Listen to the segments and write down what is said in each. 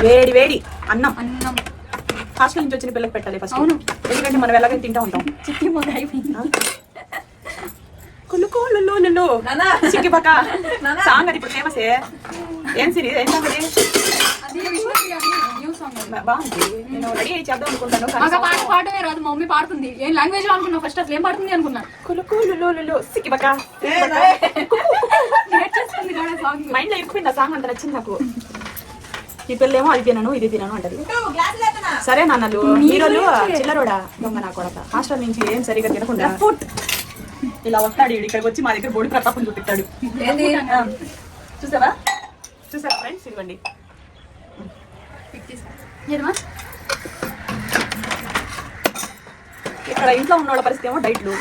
వేడి వేడి అన్నం అన్నం హాస్టల్ నుంచి వచ్చిన పిల్లకి పెట్టాలి ఫస్ట్. అవును, ఎందుకంటే మనం ఎలాగైనా తింటా ఉంటాం. చిక్కి మొదలు అయిపోయింది. కుళ్ళు చిక్కి పక్క సాంగ్ అది ఇప్పుడు ఫేమస్. ఏం సిరీస్ ఏం సాంగ్ అది? బాగుంది. నేను రెడీ అయ్యి చేద్దాం అనుకుంటాను. పాట పాడమే రాదు, మా మమ్మీ పాడుతుంది. ఏం లాంగ్వేజ్ లో అనుకున్నా, ఫస్ట్ అసలు ఏం పాడుతుంది అనుకున్నా. కుళ్ళు సిక్కి పక్క మైండ్ లో ఇరుక్కుపోయింది. ఆ సాంగ్ అంత నచ్చింది నాకు. ఈ పిల్లేమో అది తినను ఇది తినను అంటది. సరే నాన్నలు హీరోలు చిల్లరోడా దొంగ నా కొడక. హాస్టల్ నుంచి ఏం సరిగా తినకుండా ఇలా వస్తాడు. ఇక్కడికి వచ్చి మా దగ్గర బోడి ప్రతాపం చూపిస్తాడు. చూసావా ఫ్రెండ్స్, ఇదిగోండి. ఇక్కడ ఇంట్లో ఉన్న వాళ్ళ పరిస్థితి ఏమో డైట్లు.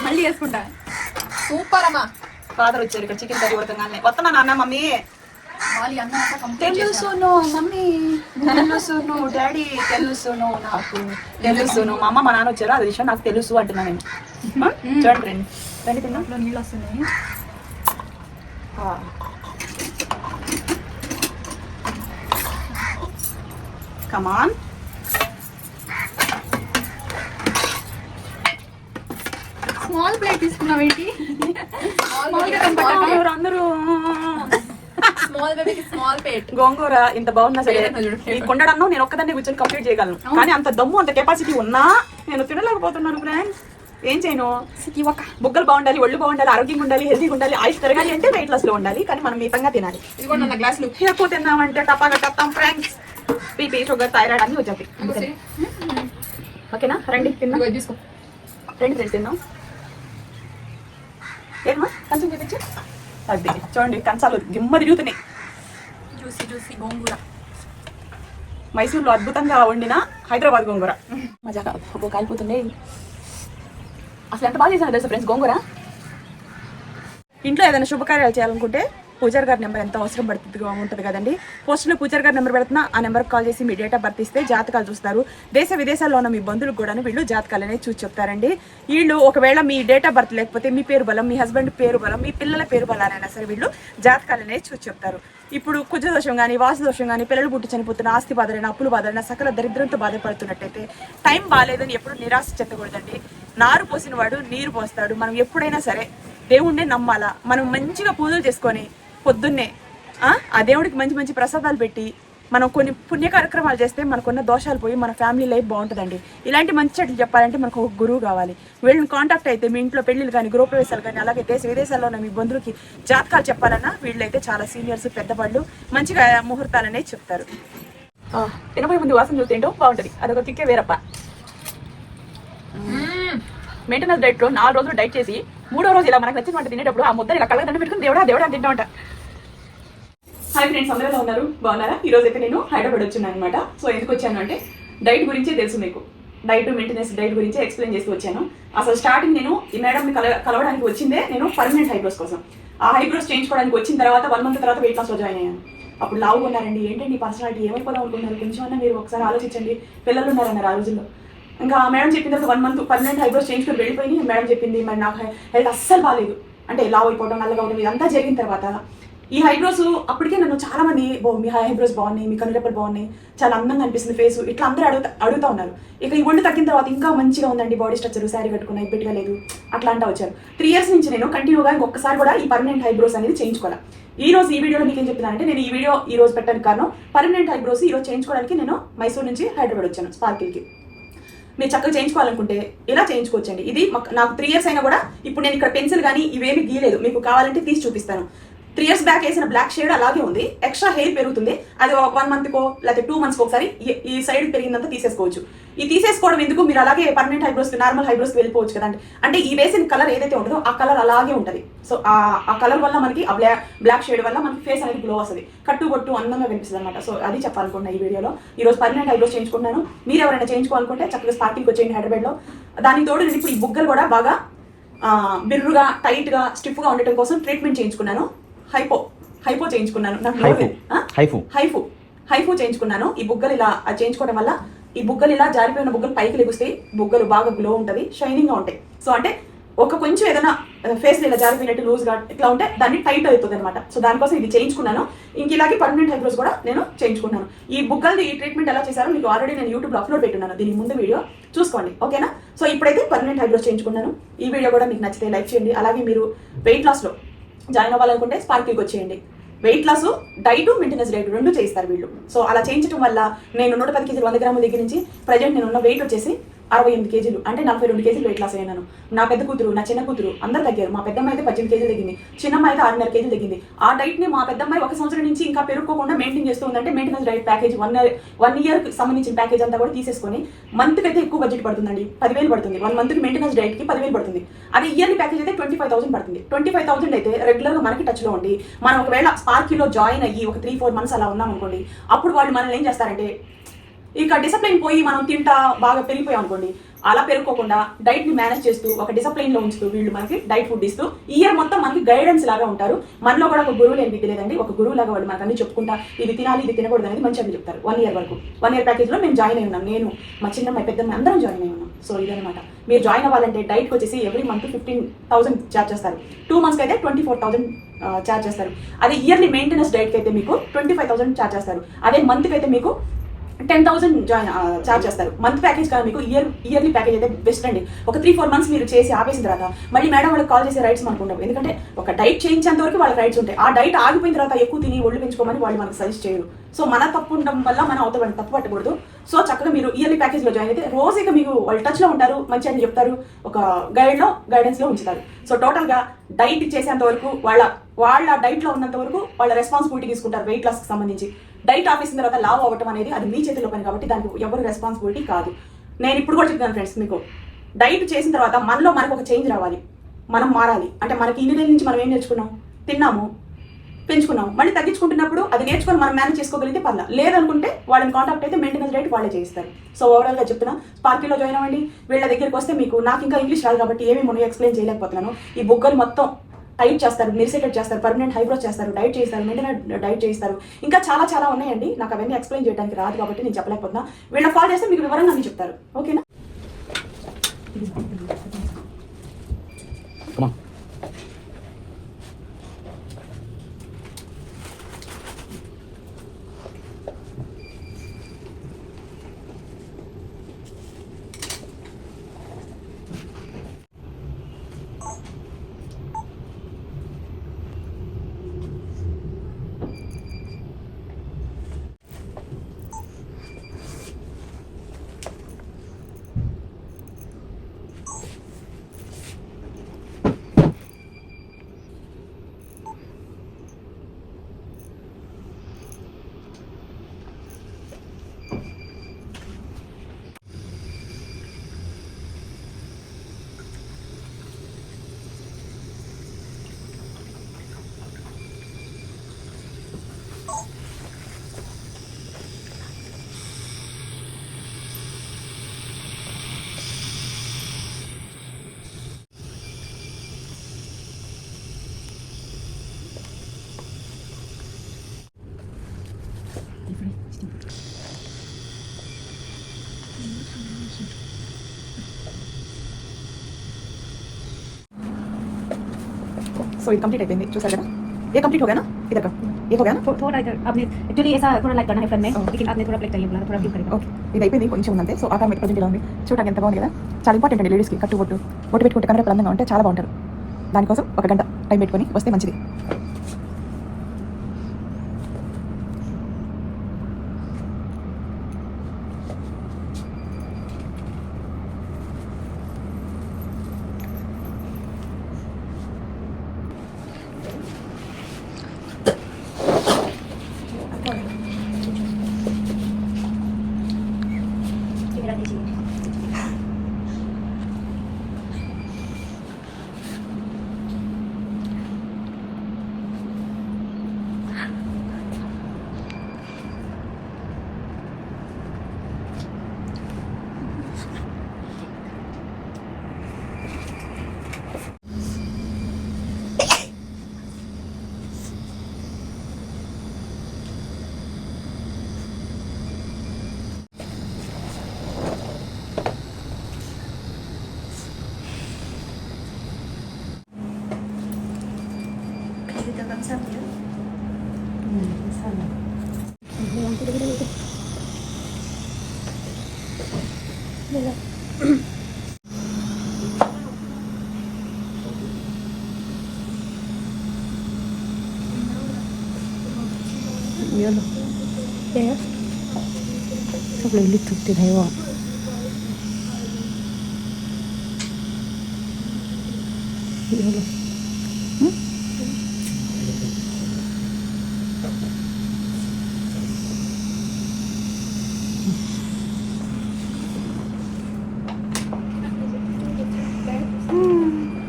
మళ్ళీ వేసుకుంటా. సూపర్ అమ్మా. ఫాదర్ వచ్చారు ఇక్కడ చికెన్ కర్రీ ఉడకగానే. వస్తున్నా నాన్న మమ్మీ. తెలుసును మమ్మీ, తెలుసును డాడీ, తెలుసును నాకు తెలుసును. మా అమ్మ మా నాన్న వచ్చారు, అది విషయం నాకు తెలుసు అంటున్నా నేను. చూడండి రండి రండి తిన్నా. నీళ్ళు వస్తున్నాయి. కమాన్. స్మాల్ ప్లేట్ తీసుకున్నావు ఏంటి? అందరూ స్మాల్ బేబీకి స్మాల్ ప్లేట్. గోంగూర ఇంత బాగున్నా సరే ఈ కొండడన్నం నేను ఒక్కదాన్ని కూర్చొని కంప్లీట్ చేయగలను. కానీ అంత దమ్ము అంత కెపాసిటీ ఉన్నా నేను తినలేకపోతున్నాను ఫ్రెండ్స్. ఏం చేయను? బుగ్గలు బాగుండాలి, ఒళ్ళు బాగుండాలి, ఆరోగ్యంగా ఉండాలి, హెల్తీగా ఉండాలి, ఆయుష్ పెరగాలి అంటే వెయిట్ లాస్ లో ఉండాలి. కానీ మనం మితంగా తినాలి. ఇదిగోండి నా గ్లాసులు. ఎక్కువ తిన్నామంటే టపాగా టప్తాం ఫ్రెండ్స్. బీపీ షుగర్ థైరాయిడ్ అన్ని వచ్చేది. ఓకేనా? రండి తిన్నా. తీసుకో రండి ఫ్రెండ్స్ తిన్నాం. ఏమా కంచం చూపించు. అది చూడండి కంచాలు గిమ్మ తిరుగుతున్నాయి. జ్యూసీ జ్యూసీ గోంగూర. మైసూర్లో అద్భుతంగా వండిన హైదరాబాద్ గోంగూర. మజాగా కాలిపోతుంది. అసలు ఎంత బాగా చేశాను తెలుసా ఫ్రెండ్స్ గోంగూర. ఇంట్లో ఏదైనా శుభకార్యాలు చేయాలనుకుంటే పూజారి గారి నెంబర్ ఎంత అవసరం ఉంటుంది కదండి. పోస్టులో పూజారి గారి నెంబర్ పెడుతున్నా ఆ నెంబర్కి కాల్ చేసి మీ డేట్ ఆఫ్ బర్త్ ఇస్తే జాతకాలు చూస్తారు. దేశ విదేశాల్లో ఉన్న మీ బంధువులకు కూడా వీళ్ళు జాతకాలు అనేది చూసి చెప్తారండి. వీళ్ళు ఒకవేళ మీ డేట్ ఆఫ్ బర్త్ లేకపోతే మీ పేరు బలం, మీ హస్బెండ్ పేరు బలం, మీ పిల్లల పేరు బలానైనా సరే వీళ్ళు జాతకాలు అనేది చూసి చెప్తారు. ఇప్పుడు కుజ దోషం కానీ వాసు దోషం కానీ, పిల్లలు పుట్టి చనిపోతున్న, ఆస్తి బాధలైన, అప్పులు బాధలైన, సకల దరిద్రంతో బాధపడుతున్నట్టయితే టైం బాగాలేదని ఎప్పుడు నిరాశ చెందకూడదండి. నారు పోసిన వాడు నీరు పోస్తాడు. మనం ఎప్పుడైనా సరే దేవుణ్ణే నమ్మాలా. మనం మంచిగా పూజలు చేసుకొని పొద్దున్నే ఆ దేవుడికి మంచి మంచి ప్రసాదాలు పెట్టి మనం కొన్ని పుణ్య కార్యక్రమాలు చేస్తే మనకున్న దోషాలు పోయి మన ఫ్యామిలీ లైఫ్ బాగుంటుందండి. ఇలాంటి మంచి చెట్లు చెప్పాలంటే మనకు ఒక గురువు కావాలి. వీళ్ళని కాంటాక్ట్ అయితే మీ ఇంట్లో పెళ్లిళ్ళు కానీ, గృహప్రవేశాలు కానీ, అలాగే దేశ విదేశాల్లో ఉన్న మీ బంధువులకి జాతకాలు చెప్పాలన్నా వీళ్ళైతే చాలా సీనియర్స్, పెద్దవాళ్ళు మంచిగా ముహూర్తాలు అనేది చెప్తారు. తినబోయే ముందు వాసన చూస్తే ఏంటో బాగుంటుంది. అదొక తిక్కే వేరప్ప. మెయింటెనెన్స్ డైట్లో 4 రోజులు డైట్ చేసి 3వ రోజు ఇలా మనకు నచ్చిన వంట తినేటప్పుడు ఆ ముద్దని ఇలా కళ్ళ దండ పెట్టుకుని దేవుడా దేవుడా అని తింటా ఉంటా. హాయ్ ఫ్రెండ్స్, అందరూ ఉన్నారు బాగున్నారా? ఈ రోజు అయితే నేను హైదరాబాద్ వచ్చాను అనమాట. సో ఎందుకు వచ్చాను అంటే డైట్ గురించే తెలుసు మీకు. డైట్ మెయింటెనెన్స్ డైట్ గురించి ఎక్స్ప్లెయిన్ చేస్తూ వచ్చాను. అసలు స్టార్టింగ్ నేను ఈ మేడంని కలవడానికి వచ్చిందే నేను పర్మనెంట్ హైబ్రోస్ కోసం. ఆ హైబ్రోస్ చేయించుకోవడానికి వచ్చిన తర్వాత 1 మంత్ తర్వాత వెయిట్ లాస్లో జాయిన్ అయ్యాను. అప్పుడు లావుగా ఉన్నారండి. ఏంటండి పర్సనాలిటీ ఏమైపోదాం అనుకుంటున్నారు? కొంచెం అన్నా మీరు ఒకసారి ఆలోచించండి. పిల్లలు ఉన్నారన్నారు ఆ రోజుల్లో. ఇంకా మేడం చెప్పిన తర్వాత 1 మంత్ పర్మనెంట్ హైబ్రోస్ చేయించుకొని వెళ్ళిపోయి మేడం చెప్పింది మరి నాకు హెల్త్ అస్సలు బాగాలేదు. అంటే లావు అయిపోవడం, నల్లగా ఉండడం ఇదంతా జరిగిన తర్వాత ఈ హైబ్రోస్ అప్పటికే నన్ను చాలా మంది మీ హైబ్రోస్ బాగున్నాయి, మీ కనురెప్పలు బాగున్నాయి, చాలా అందంగా అనిపిస్తుంది ఫేస్, ఇట్లా అందరూ అడుగుతా ఉన్నారు. ఇక ఈ ఒళ్ళు తగ్గిన తర్వాత ఇంకా మంచిగా ఉందండి బాడీ స్ట్రక్చర్, శారీ కట్టుకున్నా ఇప్పటిగా లేదు అట్లా అంటా వచ్చారు. 3 years నుంచి నేను కంటిన్యూగా ఇంకొకసారి కూడా ఈ పర్మనెంట్ హైబ్రోస్ అనేది చేయించుకోవాలి. ఈ రోజు ఈ వీడియోలో మీకు ఏం చెప్తున్నానంటే, నేను ఈ వీడియో ఈ రోజు పెట్టడానికి కారణం పర్మనెంట్ హైబ్రోస్ ఈ రోజు చేయించుకోవడానికి నేను మైసూర్ నుంచి హైదరాబాద్ వచ్చాను స్పార్కిల్కి. మీరు చక్కగా చేయించుకోవాలనుకుంటే ఇలా చేయించుకోవచ్చండి. ఇది నాకు 3 years అయినా కూడా ఇప్పుడు నేను ఇక్కడ పెన్సిల్ కానీ ఇవేమి గీయలేదు. మీకు కావాలంటే తీసి చూపిస్తాను. 3 years బ్యాక్ వేసిన బ్లాక్ షేడ్ అలాగే ఉంది. ఎక్స్ట్రా హెయిర్ పెరుగుతుంది. అది 1 monthకో లేకపోతే 2 monthsకి ఒకసారి ఈ సైడ్ పెరిగిందంతా తీసేసుకోవచ్చు. ఈ తీసేసుకోవడం ఎందుకు? మీరు అలాగే పర్మనెంట్ హైబ్రోస్, నార్మల్ హైబ్రోస్కి వెళ్ళిపోవచ్చు కదండి. అంటే ఈ వేసిన కలర్ ఏదైతే ఉంటుందో ఆ కలర్ అలాగే ఉంటుంది. సో ఆ కలర్ వల్ల మనకి ఆ బ్లాక్ షేడ్ వల్ల మనకి ఫేస్ అనేది గ్లో వస్తుంది, కట్టుబొట్టు అందంగా కనిపిస్తుంది అనమాట. సో అది చెప్పాలనుకుంటున్నా ఈ వీడియోలో. ఈ రోజు పర్మనెంట్ హైబ్రోస్ చేయించుకుంటున్నాను. మీరు ఎవరైనా చేయించుకోవాలనుకుంటే చక్కగా స్పార్కింగ్కి వచ్చేయండి హైదరాబాద్లో. దానికి తోడు నేను ఇప్పుడు ఈ బుగ్గలు కూడా బాగా బిర్రుగా, టైట్గా, స్టిఫ్గా ఉండటం కోసం ట్రీట్మెంట్ చేయించుకున్నాను. హైపో చేయించుకున్నాను. నాకు హైఫు చేయించుకున్నాను. ఈ బుగ్గలు ఇలా చేయించుకోవడం వల్ల ఈ బుగ్గలు ఇలా జారిపోయిన బుగ్గలు పైకి లెగుస్తాయి. బుగ్గలు బాగా గ్లో ఉంటుంది, షైనింగ్గా ఉంటాయి. సో అంటే ఒక కొంచెం ఏదైనా ఫేస్ ఇలా జారిపోయినట్టు లూజ్గా ఇట్లా ఉంటే దాన్ని టైట్ అవుతుంది అనమాట. సో దానికోసం ఇది చేయించుకున్నాను. ఇంక ఇలాగే పర్మనెంట్ ఐబ్రోస్ కూడా నేను చేయించుకున్నాను. ఈ బుగ్గల్ది ఈ ట్రీట్మెంట్ ఎలా చేశారో మీకు ఆల్రెడీ నేను యూట్యూబ్లో అప్లోడ్ పెట్టున్నాను, దీని ముందు వీడియో చూసుకోండి, ఓకేనా. సో ఇప్పుడైతే పర్మనెంట్ ఐబ్రోస్ చేయించుకున్నాను. ఈ వీడియో కూడా మీకు నచ్చితే లైక్ చేయండి. అలాగే మీరు వెయిట్ లాస్లో జాయిన్ అవ్వాలనుకుంటే స్పార్కిల్కి వచ్చేయండి. Weight loss diet maintenance diet రెండు చేయిస్తారు వీళ్ళు. సో అలా చేయించడం వల్ల నేను 110 కేజీలు 100 గ్రాముల దగ్గర నుంచి ప్రజెంట్ నేను ఉన్న వెయిట్ వచ్చేసి 68 కేజీలు, అంటే 42 కేజీలు వెయిట్ లాస్ అయ్యాను. నా పెద్ద కూతురు, నా చిన్న కూతురు అందరు తగ్గారు. మా పెద్దమ్మ అయితే 18 కేజీలు తగ్గింది, చిన్నమ్మ అయితే 6.5 కేజీలు తగ్గింది. ఆ డైట్ని మా పెద్దమ్మాయి 1 సంవత్సరం నుంచి ఇంకా పెరుగుకోకుండా మెయింటైన్ చేస్తూ ఉందంటే మెయింటెనెన్స్ డైట్ ప్యాకేజ్ 1 ఇయర్కి సంబంధించిన ప్యాకేజ్ అంతా కూడా తీసేసుకొని మంత్కి అయితే ఎక్కువ బడ్జెట్ పడుతుందండి, 10,000 పడుతుంది. 1 మంత్కి మెయింటెనెన్స్ డైట్కి 10,000 పడుతుంది. అదే ఇయర్లీ ప్యాకేజ్ అయితే 25,000 పడుతుంది. 25,000 అయితే రెగ్యులర్గా మనకి టచ్లో ఉండి మనం ఒకవేళ స్పార్కిలో జాయిన్ అయ్యి ఒక 3-4 మంత్స్ అలా ఉన్నాం అనుకోండి, అప్పుడు వాళ్ళు మనల్ని ఏం చేస్తారంటే ఇక డిసిప్లైన్ పోయి మనం తింటా బాగా పెరిగిపోయాం అనుకోండి, అలా పెరుగుకోకుండా డైట్ ని మేనేజ్ చేస్తూ ఒక డిసిప్లైన్ లో ఉంచుతూ వీళ్ళు మనకి డైట్ ఫుడ్ ఇస్తూ ఇయర్ మొత్తం మనకి గైడెన్స్ లాగా ఉంటారు. మనలో కూడా ఒక గురువు ఏం లేదండి, ఒక గురువు లాగా వాళ్ళు మనకు అన్ని చెప్పుకుంటా ఇది తినాలి ఇది తినకూడదు అనేది మంచిగా చెప్తారు. 1 ఇయర్ వరకు 1 ఇయర్ ప్యాకేజ్ లో మేము జాయిన్ అయి ఉన్నాం. నేను, మా చిన్నమ్మాయి, పెద్దమ్మాయి అందరం జాయిన్ అయి ఉన్నాం. సో ఇదనమాట. మీరు జాయిన్ అవ్వాలంటే డైట్కి వచ్చేసి ఎవ్రీ మంత్ 15,000 ఛార్జ్ చేస్తారు. 2 మంత్స్కి అయితే 24,000 ఛార్జ్ చేస్తారు. అదే ఇయర్లీ మెయింటెనెన్స్ డైట్కి అయితే మీకు 25,000 ఛార్జ్ చేస్తారు. అదే మంత్కి అయితే మీకు 10,000 ఛార్జ్ చేస్తారు. మంత్ ప్యాకేజ్ కదా మీకు ఇయర్లీ ప్యాకేజ్ అయితే బెస్ట్ అండి. ఒక 3-4 మంత్స్ మీరు చేసి ఆపేసిన తర్వాత మళ్ళీ మేడం వాళ్ళకి కాల్ చేసే రైట్స్ మనకు ఉండవు. ఎందుకంటే ఒక డైట్ చేయించేంత వరకు వాళ్ళకి రైట్స్ ఉంటాయి. ఆ డైట్ ఆగిపోయిన తర్వాత ఎక్కువ తిని ఒళ్ళు పెంచుకోమని వాళ్ళు మనకు సజెస్ట్ చేయరు. సో మన తప్పు ఉండడం వల్ల మనం అవతల తప్పు పట్టకూడదు. సో చక్కగా మీరు ఇయర్లీ ప్యాకేజ్లో జాయిన్ అయితే రోజు ఇక మీకు వాళ్ళు టచ్లో ఉంటారు, మంచిగా అని చెప్తారు, ఒక గైడెన్స్లో ఉంచుతారు. సో టోటల్గా డైట్ చేసేంత వరకు వాళ్ళ డైట్లో ఉన్నంత వరకు వాళ్ళ రెస్పాన్సిబిలిటీ తీసుకుంటారు. వెయిట్ లాస్కి సంబంధించి డైట్ ఆపేసిన తర్వాత లావ్ అవ్వటం అనేది అది మీ చేతిలో పని కాబట్టి దానికి ఎవరు రెస్పాన్సిబిలిటీ కాదు. నేను ఇప్పుడు కూడా చెప్తున్నాను ఫ్రెండ్స్, మీకు డైట్ చేసిన తర్వాత మనలో మనకు ఒక చేంజ్ రావాలి, మనం మారాలి. అంటే మనకి ఇన్ని రోజుల నుంచి మనం ఏం నేర్చుకున్నాం, తిన్నాము, పెంచుకున్నాం, మళ్ళీ తగ్గించుకుంటున్నప్పుడు అది నేర్చుకొని మనం మేనేజ్ చేసుకోగలిగితే పర్లా. లేదనుకుంటే వాళ్ళని కాంటాక్ట్ అయితే మెయింటెనెన్స్ డైట్ వాళ్ళే చేయిస్తారు. సో ఓవరాల్గా చెప్తున్నా, స్పార్కిలో జాయిన్ అవ్వండి. వీళ్ళ దగ్గరికి వస్తే మీకు నాకు ఇంకా ఇంగ్లీష్ రాదు కాబట్టి ఏమేమి మనం ఎక్స్ప్లెయిన్ చేయలేకపోతున్నాను. ఈ బుగ్గలు మొత్తం టైట్ చేస్తారు, మిరిసేటెడ్ చేస్తారు, పర్మనెంట్ హైబ్రోస్ చేస్తారు, డైట్ చేస్తారు, మెయింటెనెన్స్ డైట్ చేస్తారు, ఇంకా చాలా చాలా ఉన్నాయండి. నాకు అవన్నీ ఎక్స్ప్లెయిన్ చేయడానికి రాదు కాబట్టి నేను చెప్పలేకపోతున్నా. వీళ్ళకి కాల్ చేస్తే మీకు వివరంగా అన్ని చెప్తారు, ఓకేనా. సో ఇది కంప్లీట్ అయిపోయింది, చూసారు కదా. ये कंप्लीट हो गया ना, इधर का ये हो गया ना. थोड़ा इधर आपने एक्चुअली ऐसा थोड़ा लाइक करना है फ्रंट में, लेकिन आपने थोड़ा प्लेट करिए, थोड़ा क्यों करेगा. ఓకే, ఇది అయిపోయింది, కొంచెం ఉందంతే. సో ఆటోమేటిక్ ప్రజెంట్ ఇలా ఉంది, చూడడానికి ఎంత బాగుంది కదా. చాలా ఇంపార్టెంట్ అండి లేడీస్కి బొట్టు పెట్టుకుంటే కనుక అందంగా ఉంటే చాలా బాగుంటారు. దానికోసం 1 గంట టైం పెట్టుకొని వస్తే మంచిది. Míralo. ¿Qué es? Chắc lấy lịch thực thì thấy không? Míralo.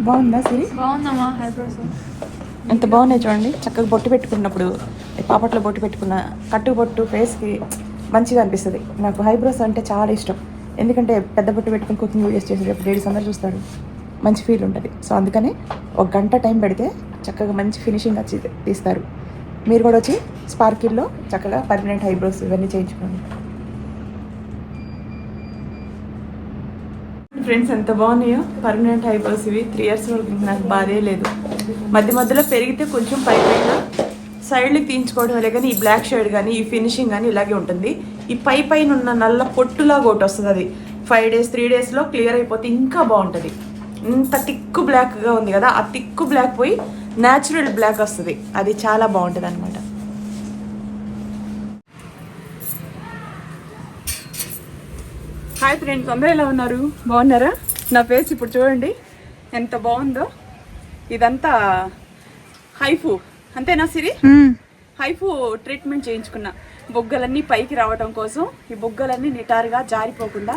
బాగుందా సిరి? బాగుందమ్మా ఐబ్రోస్. ఎంత బాగున్నాయి చూడండి. చక్కగా బొట్టు పెట్టుకున్నప్పుడు పాపట్లో బొట్టు పెట్టుకున్న కట్టు బొట్టు ఫేస్కి మంచిగా అనిపిస్తుంది. నాకు ఐబ్రోస్ అంటే చాలా ఇష్టం. ఎందుకంటే పెద్ద బొట్టు పెట్టుకుని కుకింగ్ వీడియోస్ చేసేటప్పుడు లేడీస్ అందరూ చూస్తారు, మంచి ఫీల్ ఉంటుంది. సో అందుకని 1 గంట టైం పెడితే చక్కగా మంచి ఫినిషింగ్ వచ్చి తీస్తారు. మీరు కూడా వచ్చి స్పార్కిల్లో చక్కగా పర్మనెంట్ ఐబ్రోస్ ఇవన్నీ చేయించుకోండి. ఫ్రెండ్స్ ఎంత బాగున్నాయో పర్మనెంట్ ఐబ్రోస్ ఇవి. 3 years వరకు నాకు బాధే లేదు. మధ్యలో పెరిగితే కొంచెం పైన సైడ్కి తీయించుకోవడం వల్ల కానీ ఈ బ్లాక్ షేడ్ కానీ ఈ ఫినిషింగ్ కానీ ఇలాగే ఉంటుంది. ఈ పైన ఉన్న నల్ల పొట్టులాగా ఒకటి వస్తుంది, అది 5 days 3 daysలో క్లియర్ అయిపోతే ఇంకా బాగుంటుంది. ఇంత థిక్ బ్లాక్గా ఉంది కదా, ఆ థిక్ బ్లాక్ పోయి న్యాచురల్ బ్లాక్ వస్తుంది, అది చాలా బాగుంటుంది అనమాట. హాయ్ ఫ్రెండ్స్, అందరూ ఎలా ఉన్నారు? బాగున్నారా? నా ఫేస్ ఇప్పుడు చూడండి ఎంత బాగుందో. ఇదంతా హైఫు అంతేనా సిరి? హైఫు ట్రీట్మెంట్ చేయించుకున్నా బొగ్గలన్నీ పైకి రావడం కోసం, ఈ బొగ్గలన్నీ నిటారుగా జారిపోకుండా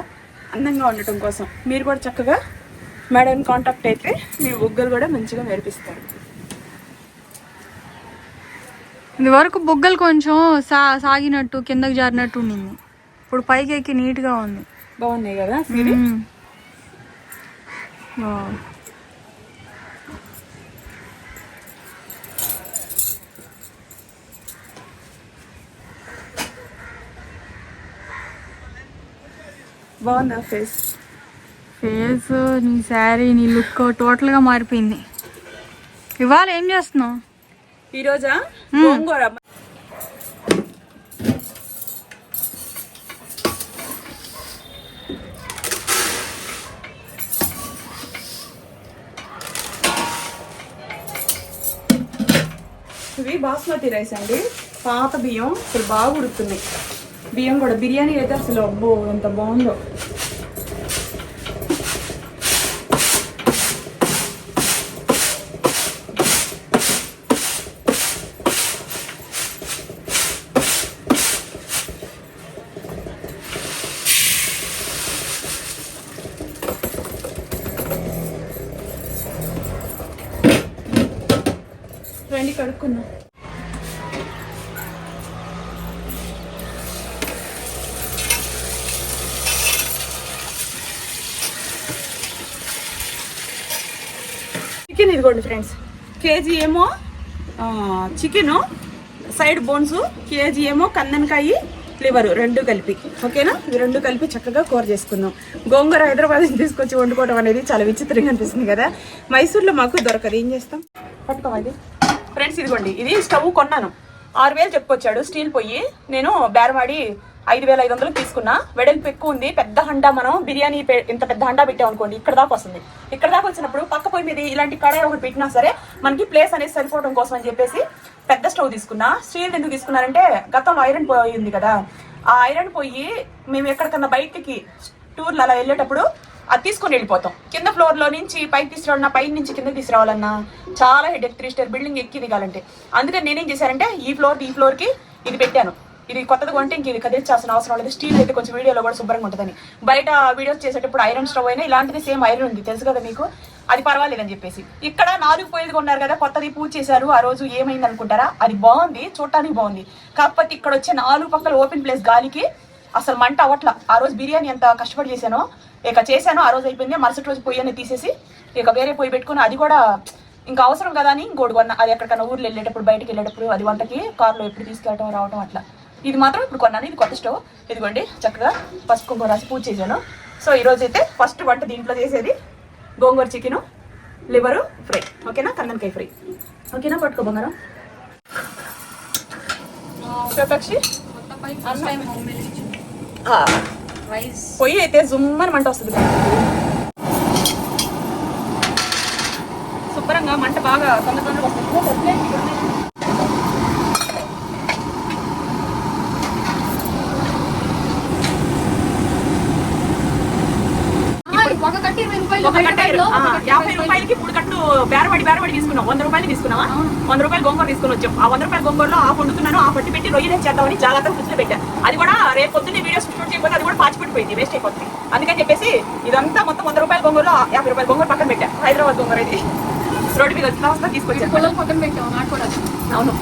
అందంగా ఉండటం కోసం. మీరు కూడా చక్కగా మేడం కాంటాక్ట్ అయితే మీ బొగ్గలు కూడా మంచిగా మెరిపిస్తారు. ఇది వరకు బొగ్గలు కొంచెం సాగినట్టు కిందకి జారినట్టు ఉండింది, ఇప్పుడు పైకి ఎక్కి నీట్గా ఉంది. బాగున్నాయి కదా సిరి? బాగుందా ఫేస్? నీ శారీ, నీ లుక్ టోటల్గా మారిపోయింది. ఇవాళ ఏం చేస్తున్నావు? ఈరోజా గోంగూర. ఇవి బాస్మతి రైస్ అండి, పాత బియ్యం. అసలు బాగా ఉడుకుతున్నాయి బియ్యం కూడా. బిర్యానీ అయితే అసలు అబ్బో ఎంత బాగుందో. రండి కడుక్కున్నా. చికెన్ ఇదిగోండి ఫ్రెండ్స్, కేజీ ఏమో చికెను సైడ్ బోన్స్, కేజీ ఏమో కందనకాయ లివరు, 2 కలిపి. ఓకేనా? ఇవి 2 కలిపి చక్కగా కూర చేసుకుందాం. గోంగూర హైదరాబాద్ నుంచి తీసుకొచ్చి వండుకోవడం అనేది చాలా విచిత్రంగా అనిపిస్తుంది కదా. మైసూర్లో మాకు దొరకదు, ఏం చేస్తాం. పట్టుకోవాలి ఫ్రెండ్స్. ఇదిగోండి, ఇది స్టవ్ కొన్నాను, 6000 చెప్పుకొచ్చాడు. స్టీల్ పొయ్యి. నేను బేరమాడి 5500 తీసుకున్నా. వెడల్పు ఎక్కువ ఉంది, పెద్ద హండా. మనం బిర్యానీ ఇంత పెద్ద హండా పెట్టాం అనుకోండి, ఇక్కడ దాకా వస్తుంది. ఇక్కడ దాకా వచ్చినప్పుడు పక్క పొయ్యి మీద ఇలాంటి కడాయి ఒకటి పెట్టినా సరే మనకి ప్లేస్ అనేది సరిపోవడం కోసం అని చెప్పేసి పెద్ద స్టవ్ తీసుకున్నా. స్టీల్ ఎందుకు తీసుకున్నానంటే గతంలో ఐరన్ పొయ్యి ఉంది కదా, ఆ ఐరన్ పొయ్యి మేము ఎక్కడికన్నా బయటికి టూర్లు అలా వెళ్ళేటప్పుడు అది తీసుకొని వెళ్ళిపోతాం. కింద ఫ్లోర్లో నుంచి పైకి తీసుకురావాలన్నా, పై నుంచి కిందకి తీసుకురావాలన్నా చాలా హెడేక్. 3 స్టార్ బిల్డింగ్ ఎక్కి దిగాలంటే. అందుకని నేనేం చేశానంటే ఈ ఫ్లోర్కి ఇది పెట్టాను. ఇది కొత్తది కొంటే ఇంక ఇది కదిలించాల్సిన అవసరం లేదు. స్టీల్ అయితే కొంచెం వీడియోలో కూడా శుభ్రంగా ఉంటుందని. బయట వీడియోస్ చేసేటప్పుడు ఐరన్ స్టవ్ అయినా ఇలాంటిది సేమ్ ఐరన్ ఉంది, తెలుసు కదా మీకు, అది పర్వాలేదని చెప్పేసి. ఇక్కడ 4 పొయ్యిలు కొన్నారు కదా, కొత్తది పూజ చేశారు. ఆ రోజు ఏమైంది అనుకుంటారా? అది బాగుంది, చూడటానికి బాగుంది. కాకపోతే ఇక్కడ వచ్చే 4 పక్కల ఓపెన్ ప్లేస్ గాలికి అసలు మంట అవ్వట్లా. ఆ రోజు బిర్యానీ ఎంత కష్టపడి చేశానో, ఇక చేశాను, ఆ రోజు అయిపోయింది. మరుసటి రోజు పొయ్యి అనేది తీసేసి ఇక వేరే పొయ్యి పెట్టుకుని, అది కూడా ఇంకా అవసరం కదా అని ఇంకోటి కొన్నా. అది ఎక్కడికన్నా ఊర్లో వెళ్ళేటప్పుడు, బయటకు వెళ్ళేటప్పుడు, అది వంటకి కార్లో ఎప్పుడు తీసుకెళ్ళటం రావటం అట్లా. ఇది మాత్రం ఇప్పుడు కొన్నాను, ఇది కొత్త స్టవ్. ఇదిగోండి చక్కగా పసుపు కుంకుమ రాసి పూజ చేశాను. సో ఈరోజు అయితే ఫస్ట్ వంట దీంట్లో చేసేది గోంగూర చికెను, లివరు ఫ్రై. ఓకేనా? కందనకాయ ఫ్రై. ఓకేనా? పట్టుకో బంగారం. పక్షి పొయ్యి అయితే జుమ్మని మంట వస్తుంది. శుభ్రంగా మంట బాగా తొందరగా వస్తుంది. ఒక గంట 50 రూపాయలకి 3 కట్టలు బేరబడి తీసుకున్నాం. 100 రూపాయలు తీసుకున్నావా? 100 రూపాయలు గోంగూర తీసుకుని వచ్చాం. ఆ 100 రూపాయల గోంగూరలో ఆ వండుతున్నాను, ఆ పట్టి పెట్టి రొయ్యలే చేద్దామని జాగ్రత్తగా ఫ్రిడ్జ్ లో పెట్టా. అది కూడా రేపు పొద్దున్నే వీడియో షూట్ చేయకపోతే అది కూడా పాచిపెట్టిపోయింది, వేస్ట్ అయిపోతుంది. అందుకని చెప్పేసి ఇదంతా మొత్తం 100 రూపాయల గోంగూరలో 50 రూపాయల గోంగూర పక్కన పెట్టా. హైదరాబాద్ గోంగూర ఇది రోడ్డు మీద వచ్చిన వస్తా తీసుకొచ్చాను. పొలం పక్కన పెట్టావు నాకు కూడా. అవును.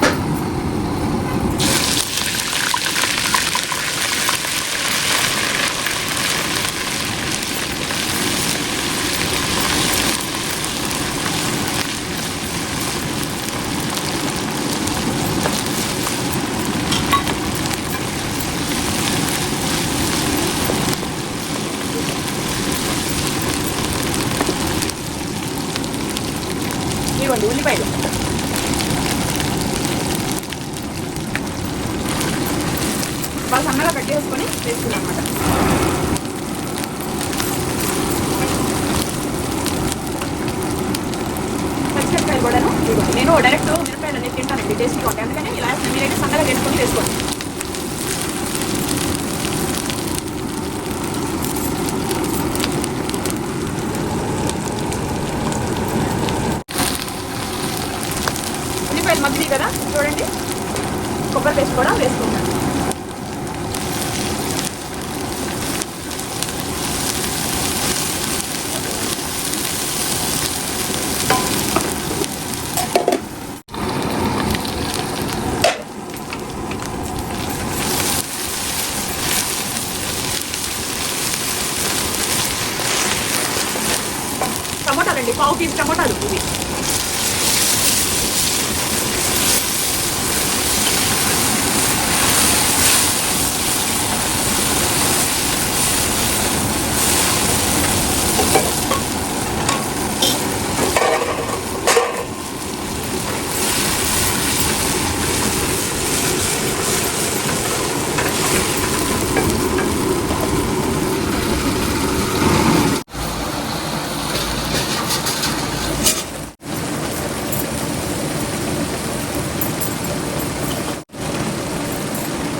ఇవ్వండి ఉల్లిపాయలు. బాగా సన్నగా కట్ చేసుకొని వేసుకున్నాం అన్నమాట. పచ్చిమిరపకాయలు కూడాను నేను డైరెక్ట్ మిరపకాయలు అనేది తింటానండి, టేస్ట్గా ఉంటాయి. అందుకని ఇలా మీరైతే సన్నగా వేసుకొని వేసుకోండి. ఉల్లిపాయలు మగ్గినాయి కదా చూడండి, కొబ్బరి పేస్ట్ కూడా వేసుకుంటాను. టమోటాలండి, 1/2 కేజీ టమోటాలు ఇవి.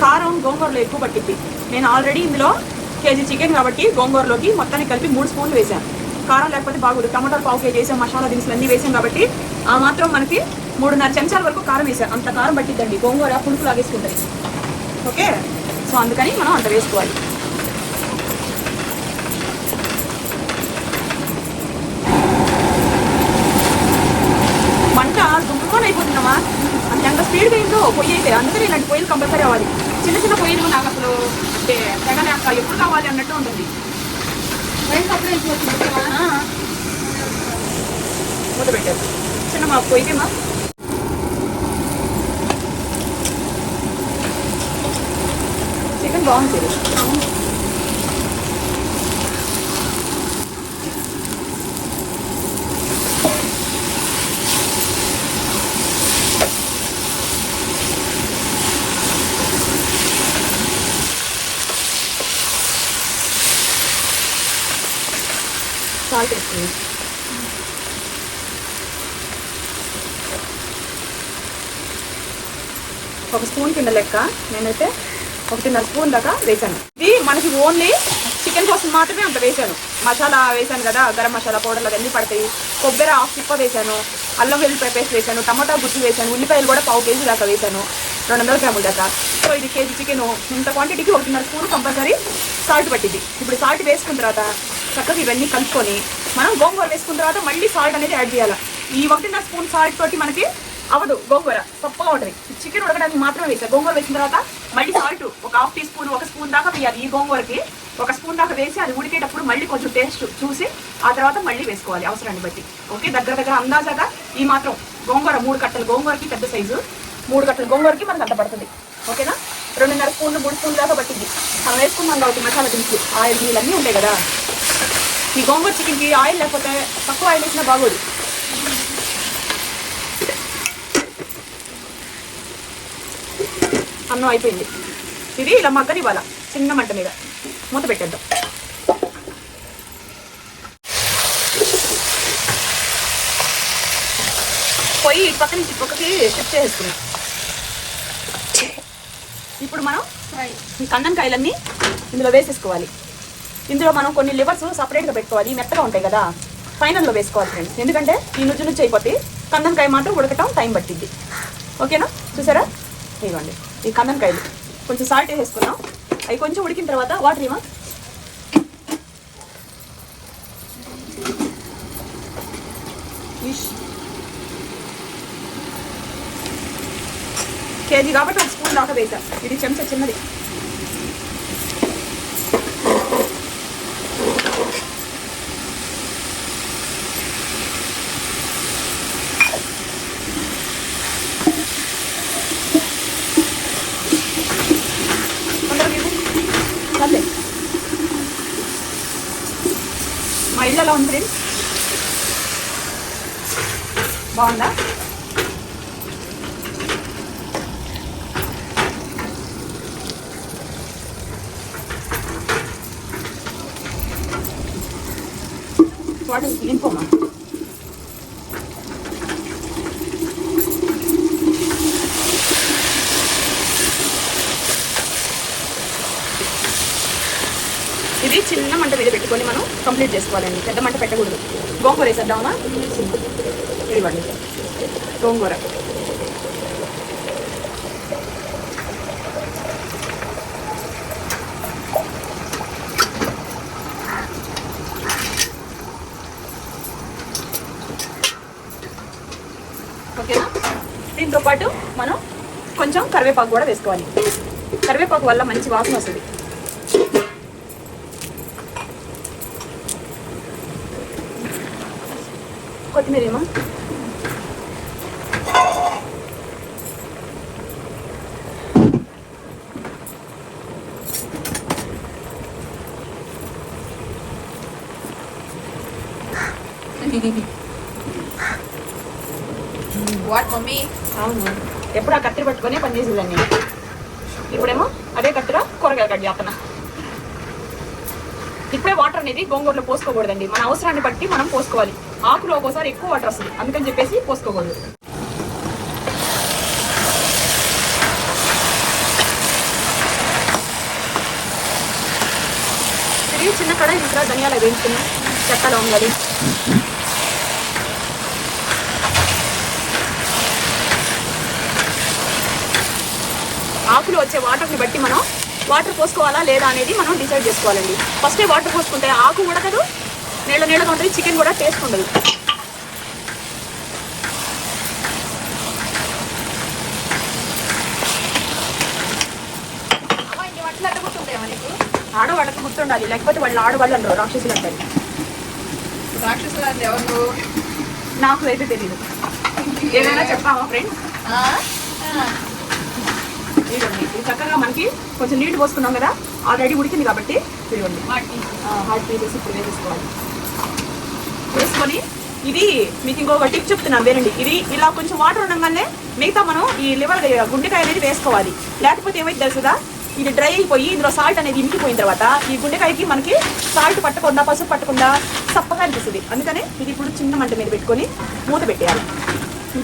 కారం గోంగూరలో ఎక్కువ పట్టింది. నేను ఆల్రెడీ ఇందులో కేజీ చికెన్ కాబట్టి గోంగూరలోకి మొత్తానికి కలిపి 3 స్పూన్లు వేసాను. కారం లేకపోతే బాగుంది. టమాటాలు 1/2 కేజీ వేసాం, మసాలా దినుసులు అన్నీ వేసాం కాబట్టి ఆ మాత్రం మనకి 3.5 చెంచాల వరకు కారం వేసాం. అంత కారం పట్టిద్దండి, గోంగూర పులుపు లాగేసుకుంటుంది. ఓకే, సో అందుకని మనం అంత వేసుకోవాలి. మంట దుమ్ముకొని అయిపోతున్నామా, అంత స్పీడ్గా ఏంటో పొయ్యి అయితే. అందుకని ఇలాంటి పొయ్యిలు కంపల్సరీ అవ్వాలి. చిన్న చిన్న పొయ్యిలు నాకు అసలు అంటే తెగనే అక్క ఎప్పుడు కావాలి అన్నట్టు ఉంటుంది. మూత పెట్టారు చిన్న మా పొయ్యికేమా. చికెన్ బాగుంటుంది. సాల్ట్ వేసుకుంది. ఒక స్పూన్ కింద లెక్క నేనైతే 1.5 స్పూన్ దాకా వేసాను. ఇది మనకి ఓన్లీ చికెన్ కోసం మాత్రమే అంత వేసాను. మసాలా వేసాను కదా, గరం మసాలా పౌడర్లు అవన్నీ పడతాయి. కొబ్బరి 1/2 చిప్ప వేసాను, అల్లం వెల్లుల్లిపాయ పేస్ట్ వేసాను, టమాటా గుజ్జు వేసాను, ఉల్లిపాయలు కూడా 1/2 కేజీ దాకా వేసాను, 200 గ్రాముల దాకా. సో ఇది కేజీ చికెన్, ఇంత క్వాంటిటీకి 1.5 స్పూన్ కంపల్సరీ సాల్ట్ పట్టింది. ఇప్పుడు సాల్ట్ వేసుకున్న తర్వాత చక్కగా ఇవన్నీ కలుపుకొని మనం గోంగూర వేసుకున్న తర్వాత మళ్ళీ సాల్ట్ అనేది యాడ్ చేయాలి. ఈ 1.5 స్పూన్ సాల్ట్ తోటి మనకి అవదు, గోంగూర తప్పగా ఉంటుంది. చికెన్ ఉడకడానికి మాత్రమే వేసాను. గోంగూర వేసిన తర్వాత మళ్ళీ సాల్ట్ ఒక 1/2 టీ స్పూన్, 1 స్పూన్ దాకా వేయాలి. ఈ గోంగూరకి 1 స్పూన్ దాకా వేసి అది ఉడికేటప్పుడు మళ్ళీ కొంచెం టేస్ట్ చూసి ఆ తర్వాత మళ్ళీ వేసుకోవాలి అవసరాన్ని బట్టి. ఓకే, దగ్గర అందాజాగా ఈ మాత్రం గోంగూర 3 కట్టలు గోంగూరకి పెద్ద సైజు 3 కట్టలు గోంగూరకి మనకు అంత పడుతుంది. ఓకేనా, 2.5 స్పూన్లు 3 స్పూన్లు దాకా పట్టింది. మనం వేసుకున్నాం కాబట్టి మసాలా దినుసులు, ఆయిల్ నీళ్ళు అన్నీ ఉంటాయి కదా. ఈ గోంగూర చికెన్కి ఆయిల్ లేకపోతే తక్కువ ఆయిల్ వేసినా బాగోదు. అన్నం అయిపోయింది. ఇది ఇలా మగ్గనివ్వాల చిన్న మంట మీద. మూత పెట్టేద్దాం. పొయ్యి పక్క నుంచి పక్కకి షిఫ్ట్ చేసుకున్నాం. ఇప్పుడు మనం ఈ కందనకాయలన్నీ ఇందులో వేసేసుకోవాలి. ఇందులో మనం కొన్ని లివర్స్ సపరేట్గా పెట్టుకోవాలి, మెత్తగా ఉంటాయి కదా. ఫైనల్లో వేసుకోవాలి ఫ్రెండ్స్, ఎందుకంటే ఈ నుజ్జు నుజ్జు అయిపోతే కందనకాయ మాత్రం ఉడకటం టైం పట్టింది. ఓకేనా, చూసారా? ఇవ్వండి ఈ కందనకాయలు కొంచెం సాల్ట్ వేసుకున్నాం. అవి కొంచెం ఉడికిన తర్వాత వాటర్ ఏమో కేజీ కాబట్టి ఒక స్పూన్ దాకా వేసా. ఇది చెంచా చిన్నది. మా ఇళ్ళలో ఉంది ఫ్రెండ్స్, బాగుందా? వాటర్ నింపమ్మా. ఇది చిన్న మంట మీద పెట్టుకొని మనం కంప్లీట్ చేసుకోవాలండి, పెద్ద మంట పెట్టకూడదు. గోంగూర వేసేద్దామా? ఇవ్వండి గోంగూర. ఓకేనా? దీంతో పాటు మనం కొంచెం కరివేపాకు కూడా వేసుకోవాలి. కరివేపాకు వల్ల మంచి వాసన వస్తుంది. కొత్తిమీర ఏమో వాట్ మమ్మీ? అవును, ఎప్పుడు ఆ కత్తిరి పట్టుకొని పని చేసేదాన్ని. ఇప్పుడేమో అదే కత్తిర కూరగాయలు కట్ చేస్తున్నా. ఇప్పుడే వాటర్ అనేది గోంగూరలో పోసుకోకూడదండి, మన అవసరాన్ని బట్టి మనం పోసుకోవాలి. ఆకులో ఒక్కోసారి ఎక్కువ వాటర్ వస్తుంది, అందుకని చెప్పేసి పోసుకోకూడదు. ఇది చిన్న కడాయి ఇంకా ధనియాలు వేయించుకున్నాం, చెక్క లవంగాలు. ఆకులు వచ్చే వాటర్ని బట్టి మనం వాటర్ పోసుకోవాలా లేదా అనేది మనం డిసైడ్ చేసుకోవాలండి. ఫస్టే వాటర్ పోసుకుంటే ఆకు ఉడకదు, నీళ్ళ నీళ్ళగా ఉంటుంది, చికెన్ కూడా టేస్ట్ ఉండదు. ఆడవాళ్ళకి గుర్తుండాలి, లేకపోతే వాళ్ళు ఆడవాళ్ళు అంటారు, రాక్షసులు అంటారు. రాక్షసులు అంటే ఎవరు? నాకు అయితే తెలీదు. ఏదైనా చెప్పామా ఫ్రెండ్స్? ఇదిగోండి, ఇది చక్కగా మనకి కొంచెం నీళ్ళు పోసుకున్నాం కదా, ఆల్రెడీ ఉడికింది కాబట్టి ఇదిగోండి హార్ట్ పీసెస్ ఇప్పుడు వేసేసుకోవాలి. వేసుకొని ఇది మీకు ఇంకొక టిప్ చెప్తున్నాను వేరండి. ఇది ఇలా కొంచెం వాటర్ ఉండగానే మిగతా మనం ఈ లివర్ గుండెకాయ అనేది వేసుకోవాలి. లేకపోతే ఏమైతే తెలుసుదా, ఇది డ్రై అయిపోయి ఇందులో సాల్ట్ అనేది ఇంకిపోయిన తర్వాత ఈ గుండెకాయకి మనకి సాల్ట్ పట్టకుండా పసుపు పట్టకుండా చప్పగా అనిపిస్తుంది. అందుకని ఇది ఇప్పుడు చిన్న మంట మీద పెట్టుకొని మూత పెట్టేయాలి.